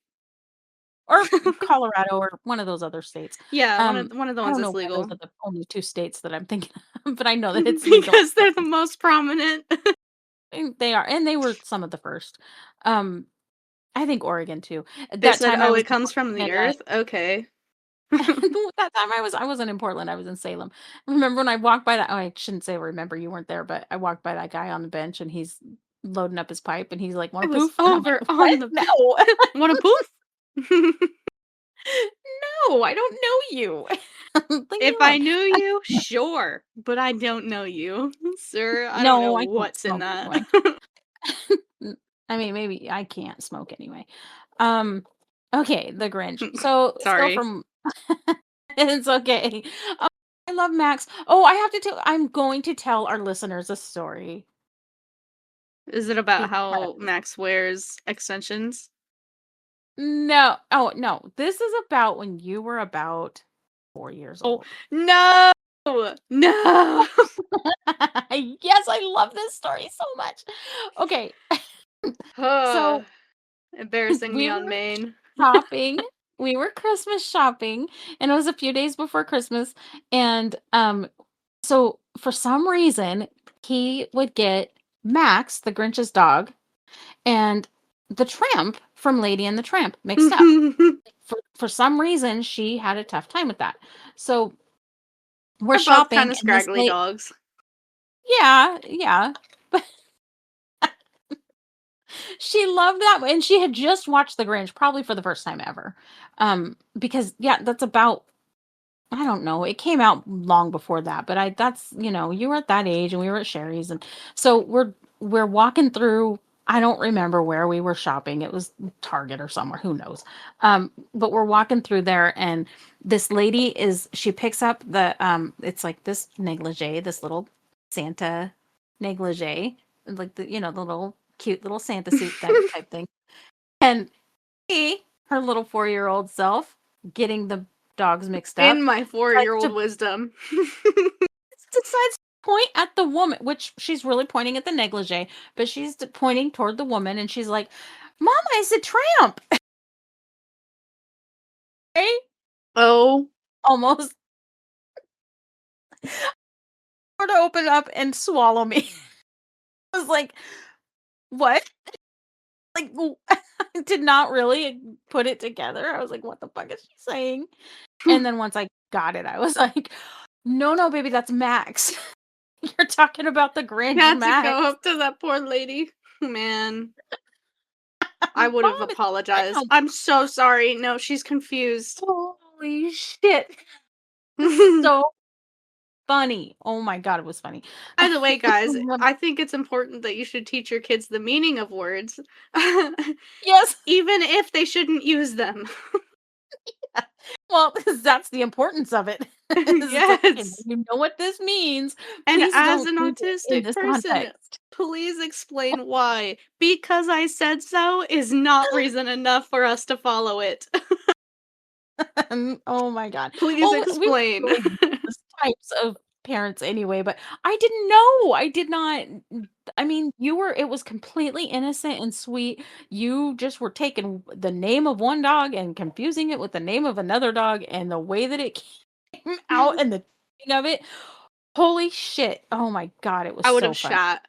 or Colorado or one of those other states. Yeah, one of the I ones don't that's know why those legal. are the only 2 states that I'm thinking of, but I know that it's legal. Because they're the most prominent. And they are, and they were some of the first. Um, I think Oregon too. They That said, time I "Oh, was it in comes from the Portland, earth?" Okay. that time I wasn't in Portland, I was in Salem. Remember when I walked by that oh, I shouldn't say remember, you weren't there, but I walked by that guy on the bench and he's loading up his pipe and he's like, "Want It a was poof?" And I'm like, over "What? on the No. Wanna poof? No, I don't know you. Leave me If I alone." knew you, sure, but I don't know you. Sir, I don't know No, I can't what's in smoke that. anyway. I mean, maybe I can't smoke anyway. Um, okay, The Grinch. So, still Sorry. from it's okay. Oh, I love Max. Oh, I have to tell I'm going to tell our listeners a story Is it about how because Max wears extensions? no. Oh, no. This is about when you were about 4 years Oh, old. no! No! Yes, I love this story so much. Okay, so Embarrassing me we on were Maine. shopping. We were Christmas shopping, and it was a few days before Christmas, and, so for some reason, he would get Max, the Grinch's dog, and the Tramp from Lady and the Tramp mixed up. For some reason, she had a tough time with that. So we're They're both shopping kinda and this scraggly late dogs. yeah, yeah. But she loved that and she had just watched The Grinch probably for the first time ever. Because yeah, that's about I don't know. It came out long before that, but you were at that age and we were at Sherry's and so we're walking through I don't remember where we were shopping. It was Target or somewhere, who knows. But we're walking through there and this lady she picks up it's like this negligee, this little Santa negligee, like the little cute little Santa suit type thing. And her little 4-year-old self, getting the dogs mixed In up, my decides four-year-old to wisdom. decides to point at the woman, which she's really pointing at the negligee, but she's pointing toward the woman, and she's like, "Mama is a tramp." Right? Oh. Almost for to open up and swallow me. I was like, "What?" Like, I did not really put it together. I was like, "What the fuck is she saying?" And then once I got it, I was like, "No, no, baby, that's Max. You're talking about the Grinch, Had to go Max." up to that poor lady. Man, I would have Mom, it's a apologized. tramp. I'm so sorry. No, she's confused. Holy shit. So funny. Oh my god, it was funny. By the way, guys, I think it's important that you should teach your kids the meaning of words, Yes. even if they shouldn't use them. Well, that's the importance of it. Is it's like, "Okay, Yes. you know what this means. And Please as don't an use it in autistic this person, context." please explain why. Because I said so is not reason enough for us to follow it. Oh my god. Please Well, we were explain. really those types of parents anyway, but I didn't know. I did not. I mean, it was completely innocent and sweet. You just were taking the name of one dog and confusing it with the name of another dog, and the way that it came out and the timing of it. Holy shit. Oh my god, it was I would so have fun. shot.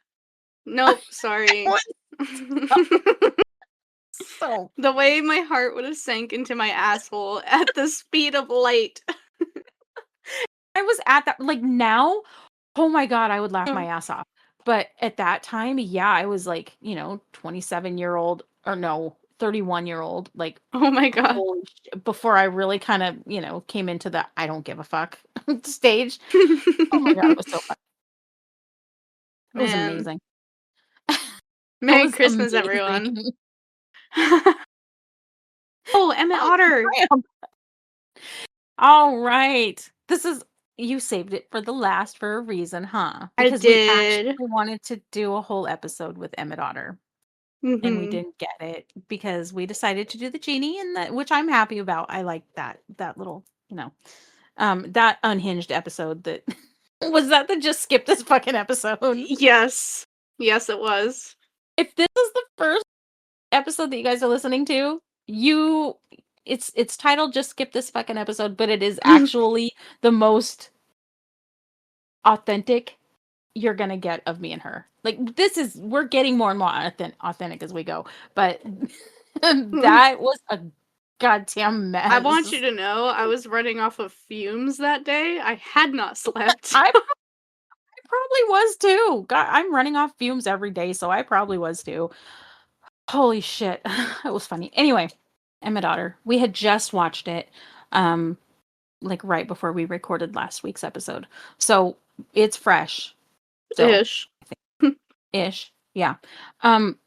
Nope, It sorry. was so The way my heart would have sank into my asshole at the speed of light. I was at that like now, oh my god, I would laugh my ass off. But at that time, yeah, I was like, 27-year-old or no, 31-year-old, like Oh my god. holy before I really kind of, came into the I don't give a fuck stage. Oh my god, it was so fun. It was Man. amazing. It Merry was Christmas, amazing. everyone. Oh, Emmett Oh, Otter! Graham. All right. You saved it for the last for a reason, huh? I Because we actually did. wanted to do a whole episode with Emmett Otter. And we Mhm. didn't get it because we decided to do the genie and that which I'm happy about. I like that little, that unhinged episode that was that the just skip this fucking episode. Yes. Yes, it was. If this is the first episode that you guys are listening to, it's titled just skip this fucking episode, but it is actually the most authentic you're gonna get of me and her. Like we're getting more and more authentic as we go. But that was a goddamn I want you mess. to know I was running off of fumes that day. I had not slept. I probably was too. God, I'm running off fumes every day, so I probably was too. Holy shit. It was funny. Anyway, Emma Daughter. We had just watched it like right before we recorded last week's episode. So it's fresh still. Ish. Ish. Yeah. Um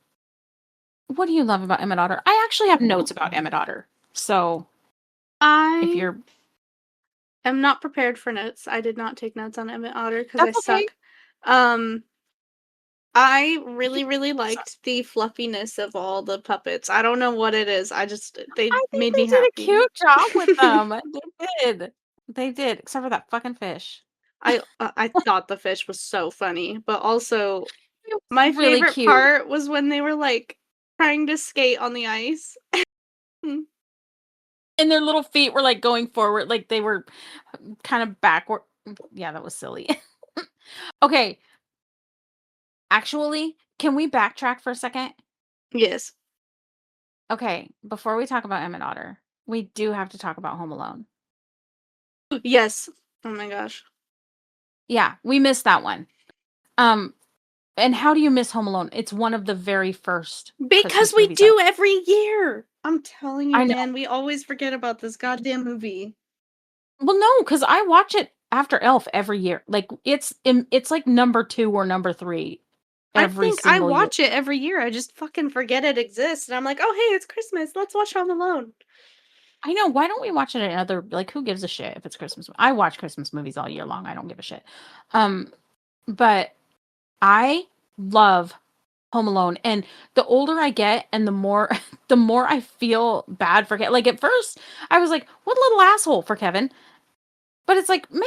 what do you love about Emma Daughter? I actually have notes about Emma Daughter. So if I you're am not prepared for notes. I did not take notes on Emmett Otter because I that's okay. suck. Um, I You- really, really so- liked the fluffiness of all the puppets. I don't know what it is. They I think made they me did a happy. cute job with them. They did. They did, except for that fucking fish. I thought the fish was so funny, but also It my was really favorite cute. part was when they were like trying to skate on the ice. And their little feet were like going forward, like they were kind of backward. Yeah, that was silly. Okay, actually, can we backtrack for a second? Yes. Okay, before we talk about Emmett Otter, we do have to talk about Home Alone. Yes. Oh my gosh. Yeah, we missed that one. Um, and how do you miss Home Alone? It's one of the very first Because Christmas we movies ever. do every year. I'm telling you, I know. man, we always forget about this goddamn movie. Well, no, because I watch it after Elf every year. Like it's like number 2 or number 3 I every think I single year. watch it every year. I just fucking forget it exists. And I'm like, oh, hey, it's Christmas. Let's watch Home Alone. I know. Why don't we watch it another like who gives a shit if it's Christmas? I watch Christmas movies all year long. I don't give a shit. But I love Home Alone, and the older I get and the more the more I feel bad for Kevin. Like at first I was like, what little asshole for Kevin? But it's like, man,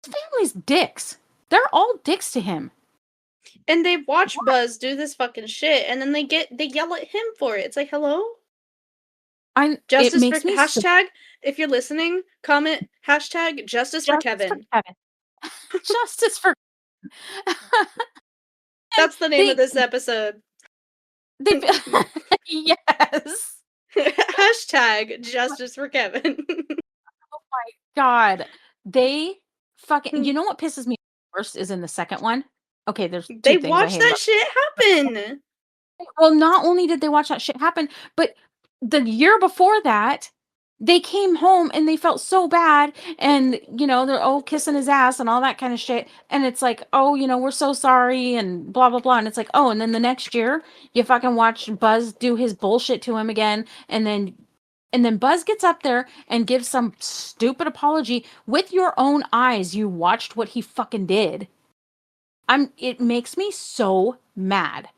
his family's dicks. They're all dicks to him. And they watch Buzz do this fucking shit, and then they yell at him for it. It's like, hello? It Justice for makes me so hashtag, if you're listening, comment hashtag justice for justice for Kevin. Kevin. Justice for and That's the name of this episode. they yes. Hashtag justice for Kevin. Oh my god. They fucking you know what pisses me worst is in the second one? Okay, there's 2 They things I watch hate that about shit happen. well, not only did they watch that shit happen, but the year before that, they came home and they felt so bad and, they're, "Oh, kissing his ass," and all that kinda shit, and it's like, "Oh, we're so sorry," and blah, blah, blah, and it's like, "Oh," and then the next year, you fucking watch Buzz do his bullshit to him again, and then Buzz gets up there and gives some stupid apology. With your own eyes, you watched what he fucking did. It makes me so mad.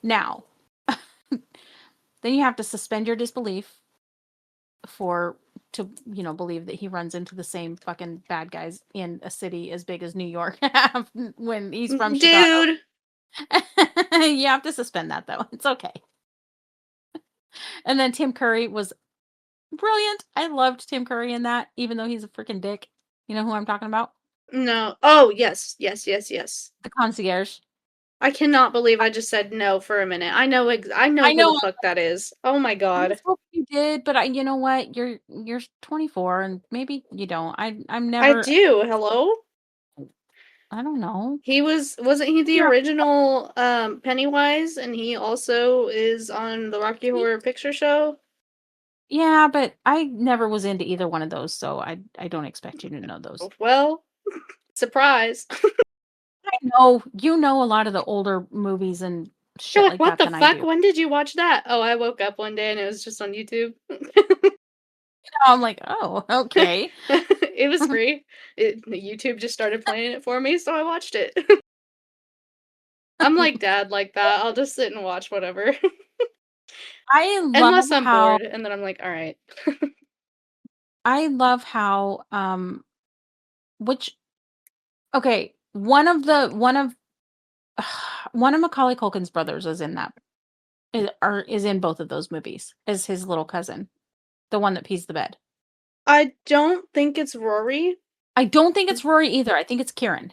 Now, then you have to suspend your disbelief to believe that he runs into the same fucking bad guys in a city as big as New York when he's from Chicago. Dude. You have to suspend that though. It's okay. And then Tim Curry was brilliant. I loved Tim Curry in that, even though he's a freaking dick. You know who I'm talking about? No. Oh, yes, yes, yes, yes. The concierge. I cannot believe I just said no for a minute. I know I who the know. fuck that is. Oh my I was god. hoping you did, but you know what? You're 24, and maybe you don't. I'm I never. do. Hello? I don't know. He wasn't he the Yeah, original Pennywise and he also is on the Rocky Horror Picture Show? yeah, but I never was into either one of those, so I don't expect you to know those. Well, surprise. I know you know a lot of the older movies and You're shit like, like "What that the than I fuck? do. When did you watch that?" Oh, I woke up one day and it was just on YouTube. I'm like, oh, okay. It was free. YouTube just started playing it for me, so I watched it. I'm like dad like that. I'll just sit and watch whatever. I love Unless I'm how bored, and then I'm like, "Alright." I love how which okay, one of Macaulay Culkin's brothers is in that is in both of those movies as his little cousin, the one that pees the bed. I don't think it's Rory. I don't think it's Rory either. I think it's Kieran.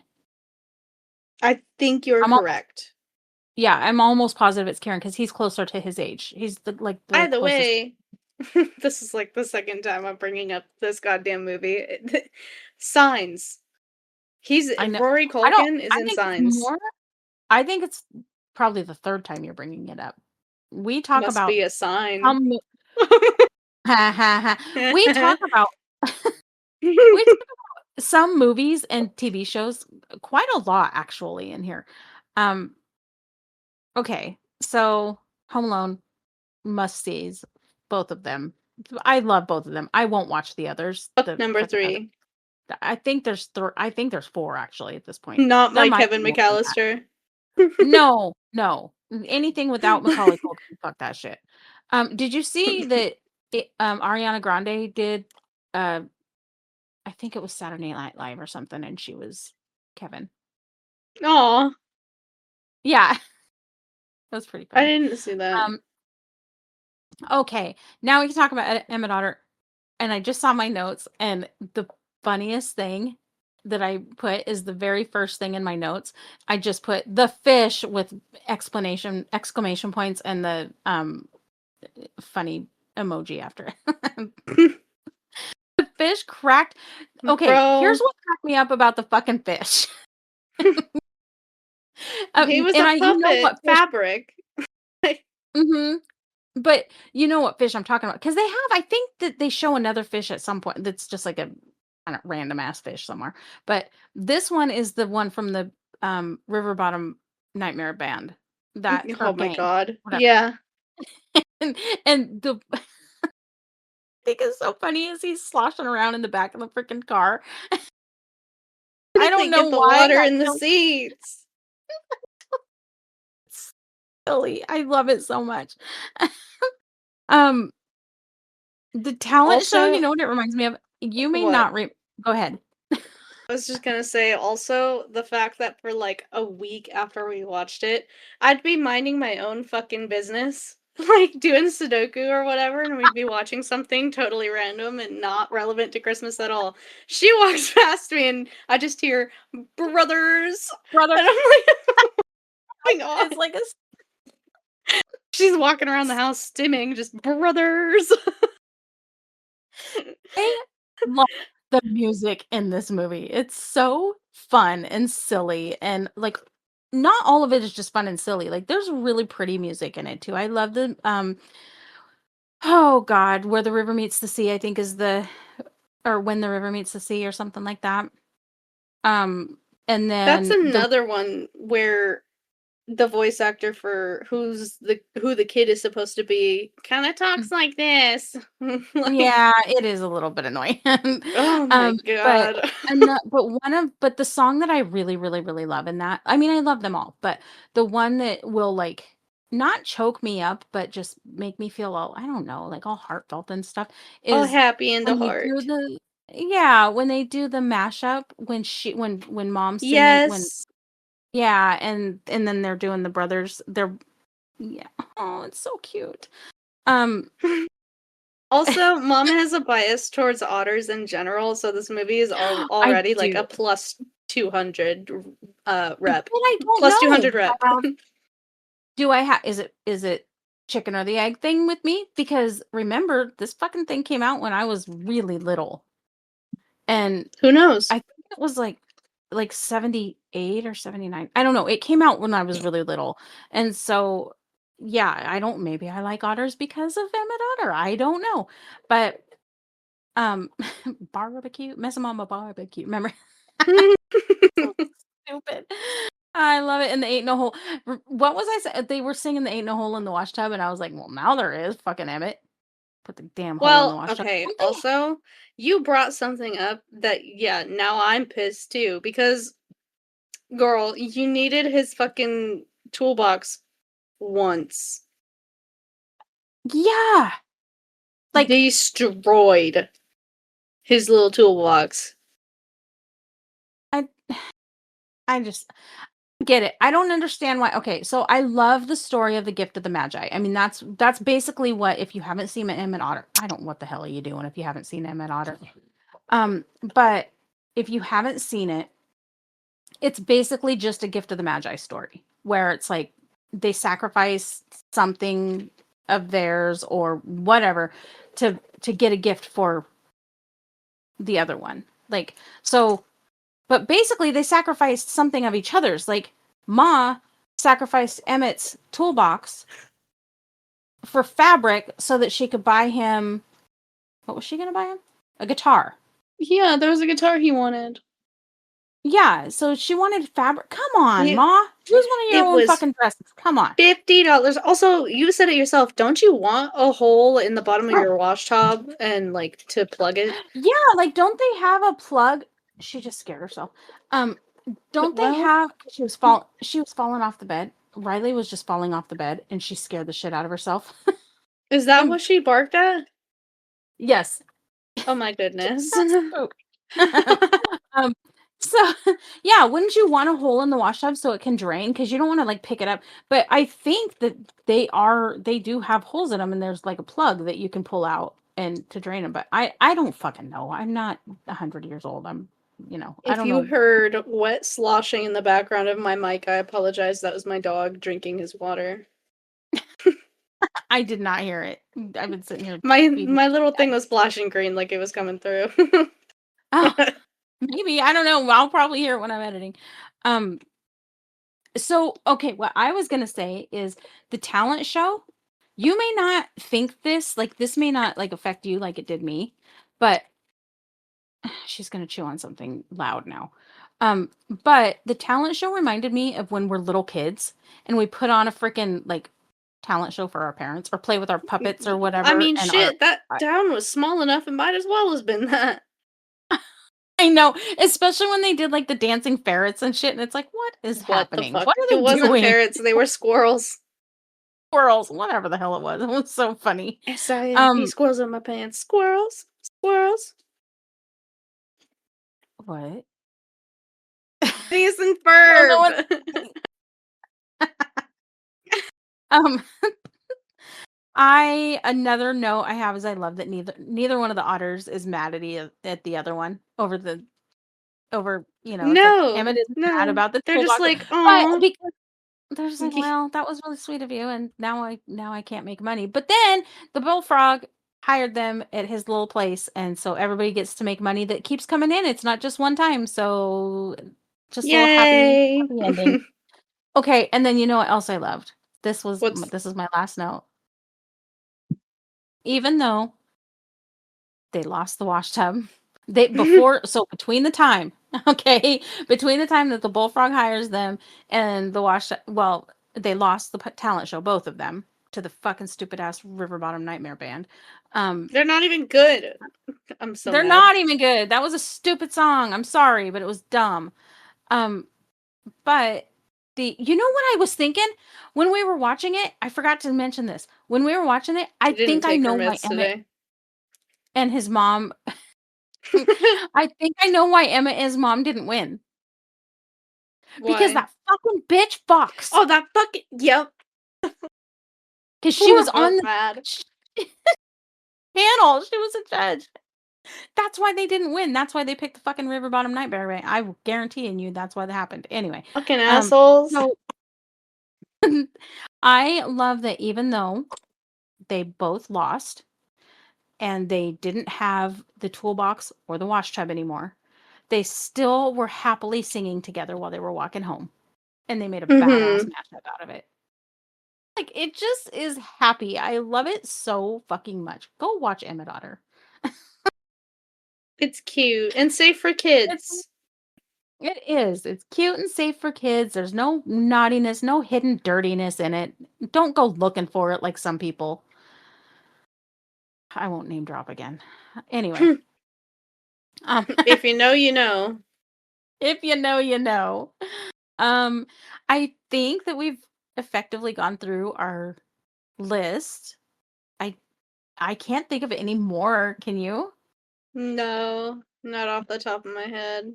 I think you're I'm almost correct. Yeah, I'm almost positive it's Kieran because he's closer to his age. He's the Either closest. way, this is like the second time I'm bringing up this goddamn movie. Signs. He's I know. Rory I don't. Culkin is I in think it's Signs. more. I think it's probably the third time you're bringing it up. We talk Must about be a sign. some. Ha ha ha. We talk about we talk about some movies and TV shows quite a lot actually in here. Um. Okay, so Home Alone must-sees, both of them. I love both of them. I won't watch the others, Book the number fucking other 3. I think there's 4 actually at this point. Not There my might Kevin be more than that. McAllister. No, no. Anything without Macaulay Culkin, fuck that shit. Did you see that Ariana Grande did, uh, I think it was Saturday Night Live or something, and she was Kevin? Aw, Yeah, that's pretty I funny. didn't see that. Um, okay, now we can talk about Emma Daughter. And I just saw my notes, and the funniest thing that I put is the very first thing in my notes. I just put the fish with exclamation points and the funny emoji after it. The fish cracked. Okay, here's Bro, what cracked me up about the fucking fish. he was And a I you know puppet what fish fabric. mhm. But you know what fish I'm talking about because they have I think that they show another fish at some point that's just like a kinda random ass fish somewhere, but this one is the one from the, River Bottom Nightmare Band, that or Oh my gang, god. whatever, Yeah. and the thing is so funny is he's sloshing around in the back of the freaking car. Where I did don't they know get the why water that in the really seats? silly, I love it so much. Um, the talent show, you Also, know what it reminds me of? You may what? not go ahead. I was just gonna say also the fact that for like a week after we watched it, I'd be minding my own fucking business, like doing Sudoku or whatever, and we'd be watching something totally random and not relevant to Christmas at all. She walks past me and I just hear brothers, Brother, and I'm like, oh my it's god. like a She's walking around the house stimming, just brothers. I love the music in this movie. It's so fun and silly and like not all of it is just fun and silly. Like there's really pretty music in it too. I love the oh god, where the river meets the sea, I think is the or when the river meets the sea or something like that. Um and That's then the another one where the voice actor for who the kid is supposed to be kinda talks like this. Like, yeah, it is a little bit annoying. oh my Um, but god. but the song that I really, really, really love in that I mean, I love them all, but the one that will, like, not choke me up, but just make me feel all I don't know, like, all heartfelt and stuff All is happy in the when they do heart. the yeah, when they do the mashup, when mom singing when Yes. Yeah, and then they're doing the brothers. They're yeah. Oh, it's so cute. Um, Also, mom has a bias towards otters in general, so this movie is I already like do, a plus 200 but rep. I don't Plus know. 200 rep. Do I have? Is it chicken or the egg thing with me? Because remember, this fucking thing came out when I was really little, and Who knows? I think it was like 78 or 79. I don't know. It came out when I was really little, and so yeah, I don't. Maybe I like otters because of Emmett Otter. I don't know, but um, barbecue, mess 'em on my barbecue. Remember? So stupid. I love it. And the ain't no hole. What was I saying? They were singing the ain't no hole in the washtub, and I was like, well, now there is. Fucking Emmett. Put the damn hole in the Well, washtub. okay, Don't they? also, you brought something up that, yeah, now I'm pissed too, because, girl, you needed his fucking toolbox once. Yeah. Like, Destroyed his little toolbox. I, I just get it. I don't understand why. Okay, so I love the story of the gift of the Magi. I mean, that's basically what. If you haven't seen Emmett Otter, I don't. What the hell are you doing if you haven't seen Emmett Otter? But if you haven't seen it, it's basically just a gift of the Magi story where it's like they sacrifice something of theirs or whatever to get a gift for the other one. Like so, but basically they sacrificed something of each other's. Like Ma sacrificed Emmett's toolbox for fabric so that she could buy him, what was she going to buy him? A guitar. Yeah, there was a guitar he wanted. Yeah, so she wanted fabric. Come on, It, Ma. Use one of your it own was fucking dresses. Come on. $50. Also, you said it yourself. Don't you want a hole in the bottom of your wash tub and like to plug it? Yeah, like don't they have a plug? She just scared herself. Um, don't they Well, have she was falling off the bed. Riley was just falling off the bed and she scared the shit out of herself. is that And what she barked at? yes, Oh my she goodness. got spooked. um so yeah, wouldn't you want a hole in the wash tub so it can drain? Because you don't want to like pick it up. But I think that they do have holes in them and there's like a plug that you can pull out and to drain them. But I don't fucking know. I'm not 100 years old. I If don't you know. heard wet sloshing in the background of my mic, I apologize. That was my dog drinking his water. I did not hear it. I've been sitting here feeding. My little thing was flashing green like it was coming through. Oh, maybe I don't know. I'll probably hear it when I'm editing. Um. So okay, what I was gonna say is the talent show. You may not think this like this may not like affect you like it did me, but she's gonna chew on something loud now. But the talent show reminded me of when we're little kids and we put on a freaking like talent show for our parents or play with our puppets or I whatever mean, and our shit, that town was small enough, it might as well has been that. I know, especially when they did like the dancing ferrets and shit, and it's like, what is What the happening? fuck? What are It they wasn't doing? ferrets, they were squirrels. Squirrels, whatever the hell it was. It was so funny. SIMP Um, squirrels in my pants. Squirrels. Squirrels. what? Phineas and I don't know what. Ferb. Um, I another note I have is I love that neither one of the otters is mad at the other one over it's like No, Emmett isn't mad no. about the They're just toolbox, like, but oh. because they're just like, well, that was really sweet of you, and now I can't make money. But then the bullfrog hired them at his little place, and so everybody gets to make money that keeps coming in. It's not just one time, so just a little Yay. happy ending. Okay, and then you know what else I loved? What's This is my last note. Even though they lost the wash tub, they before so between the time, okay, between the time that the bullfrog hires them and the wash well, they lost the talent show, both of them, to the fucking stupid ass River Bottom Nightmare band. they're not even good. I'm so They're mad. not even good. That was a stupid song. I'm sorry, but it was dumb. Um, but you know what I was thinking when we were watching it? I forgot to mention this. When we were watching it, I She didn't think I take her know why meds Emmett today. and his mom I think I know why Emmett and his mom didn't win. because Why? that fucking bitch Fox. Oh, that fucking yep. Because she We're was on both the mad. panel. She was a judge. That's why they didn't win. That's why they picked the fucking River Bottom Night Bear. Right? I'm guaranteeing you that's why that happened. Anyway, Fucking assholes. so I love that even though they both lost and they didn't have the toolbox or the wash tub anymore, they still were happily singing together while they were walking home. And they made a badass Mhm. mashup out of it. Like, it just is happy. I love it so fucking much. Go watch Emmett Otter. It's cute and safe for It's kids. it is. It's cute and safe for kids. There's no naughtiness, no hidden dirtiness in it. Don't go looking for it like some people. I won't name drop again. Anyway, um, If you know, you know. if you know, you know. Um, I think that we've effectively gone through our list. I I can't think of any more. Can you? No, not off the top of my head.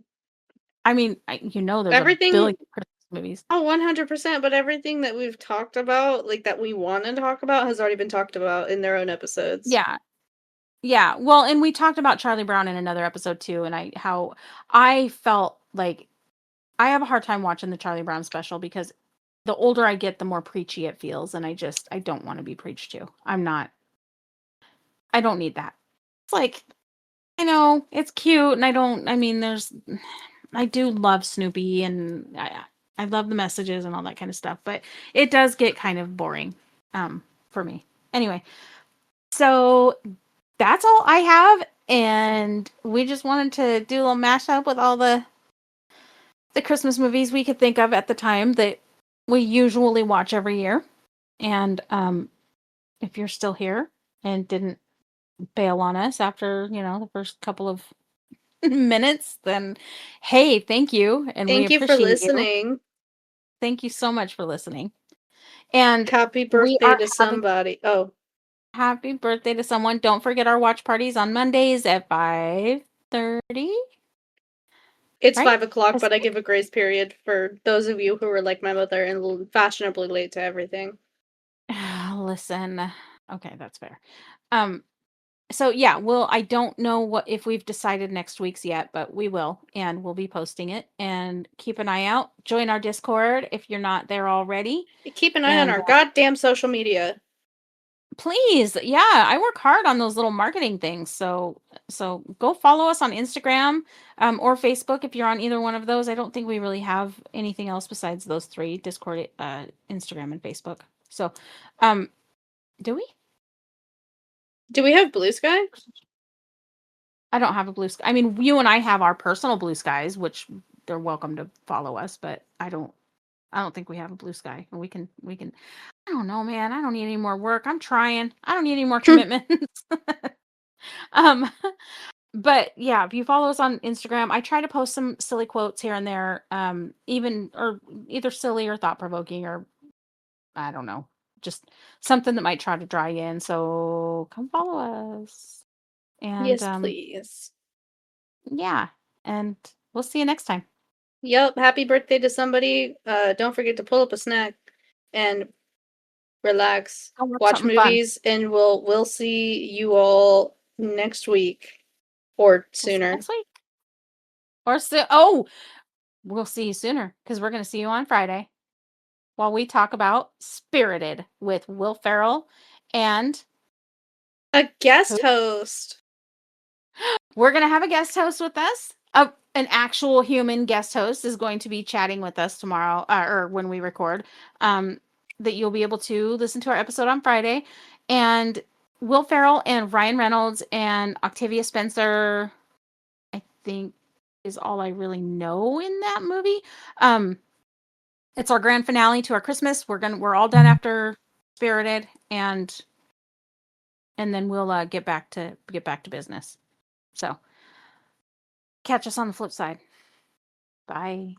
I mean, you know, there's a Everything billion Christmas movies. oh, 100%, but everything that we've talked about, like, that we wanna talk about has already been talked about in their own episodes. Yeah, yeah. Well, and we talked about Charlie Brown in another episode too, and how I felt like I have a hard time watching the Charlie Brown special because the older I get, the more preachy it feels, and I don't want to be preached to. I don't need that. It's like I know it's cute, and I mean, I do love Snoopy, and I love the messages and all that kind of stuff, but it does get kind of boring, for me. Anyway, so that's all I have, and we just wanted to do a little mashup with all the Christmas movies we could think of at the time that we usually watch every year. And if you're still here and didn't bail on us after, the first couple of minutes, then hey, thank you. And we Thank you for appreciate you. listening. Thank you so much for listening. And Happy we birthday are to having somebody. Oh, happy birthday to someone. Don't forget our watch parties on Mondays at 5:30, it's right? 5 o'clock, but I give a grace period for those of you who are like my mother and fashionably late to everything. Listen. Okay, that's fair. Um, so yeah, I don't know what if we've decided next week's yet, but we will, and we'll be posting it. And keep an eye out. Join our Discord if you're not there already. Keep an eye on And our goddamn social media. please, yeah, I work hard on those little marketing things. So go follow us on Instagram, or Facebook if you're on either one of those. I don't think we really have anything else besides those three: Discord, Instagram, and Facebook. So, um, do we? Do we have Blue Sky? I don't have a blue sky. I mean, you and I have our personal blue skies, which they're welcome to follow us, but I don't think we have a blue sky. And we can I don't know, man. I don't need any more work. I'm trying. I don't need any more commitments. um but yeah, if you follow us on Instagram, I try to post some silly quotes here and there, even or either silly or thought provoking, or I don't know, just something that might try to draw you in. So come follow us. And Yes, please. yeah, and we'll see you next time. Yep, happy birthday to somebody. Don't forget to pull up a snack and relax, Go watch watch something fun. movies, and we'll see you all next week or We'll see you sooner. next week. Or so oh, we'll see you sooner because we're gonna see you on Friday while we talk about Spirited with Will Ferrell and A guest who? host. We're gonna have a guest host with us. An actual human guest host is going to be chatting with us tomorrow, or when we record. That you'll be able to listen to our episode on Friday, and Will Ferrell and Ryan Reynolds and Octavia Spencer, I think, is all I really know in that movie. It's our grand finale to our Christmas. We're all done after Spirited, and then we'll get back to business. So catch us on the flip side. Bye.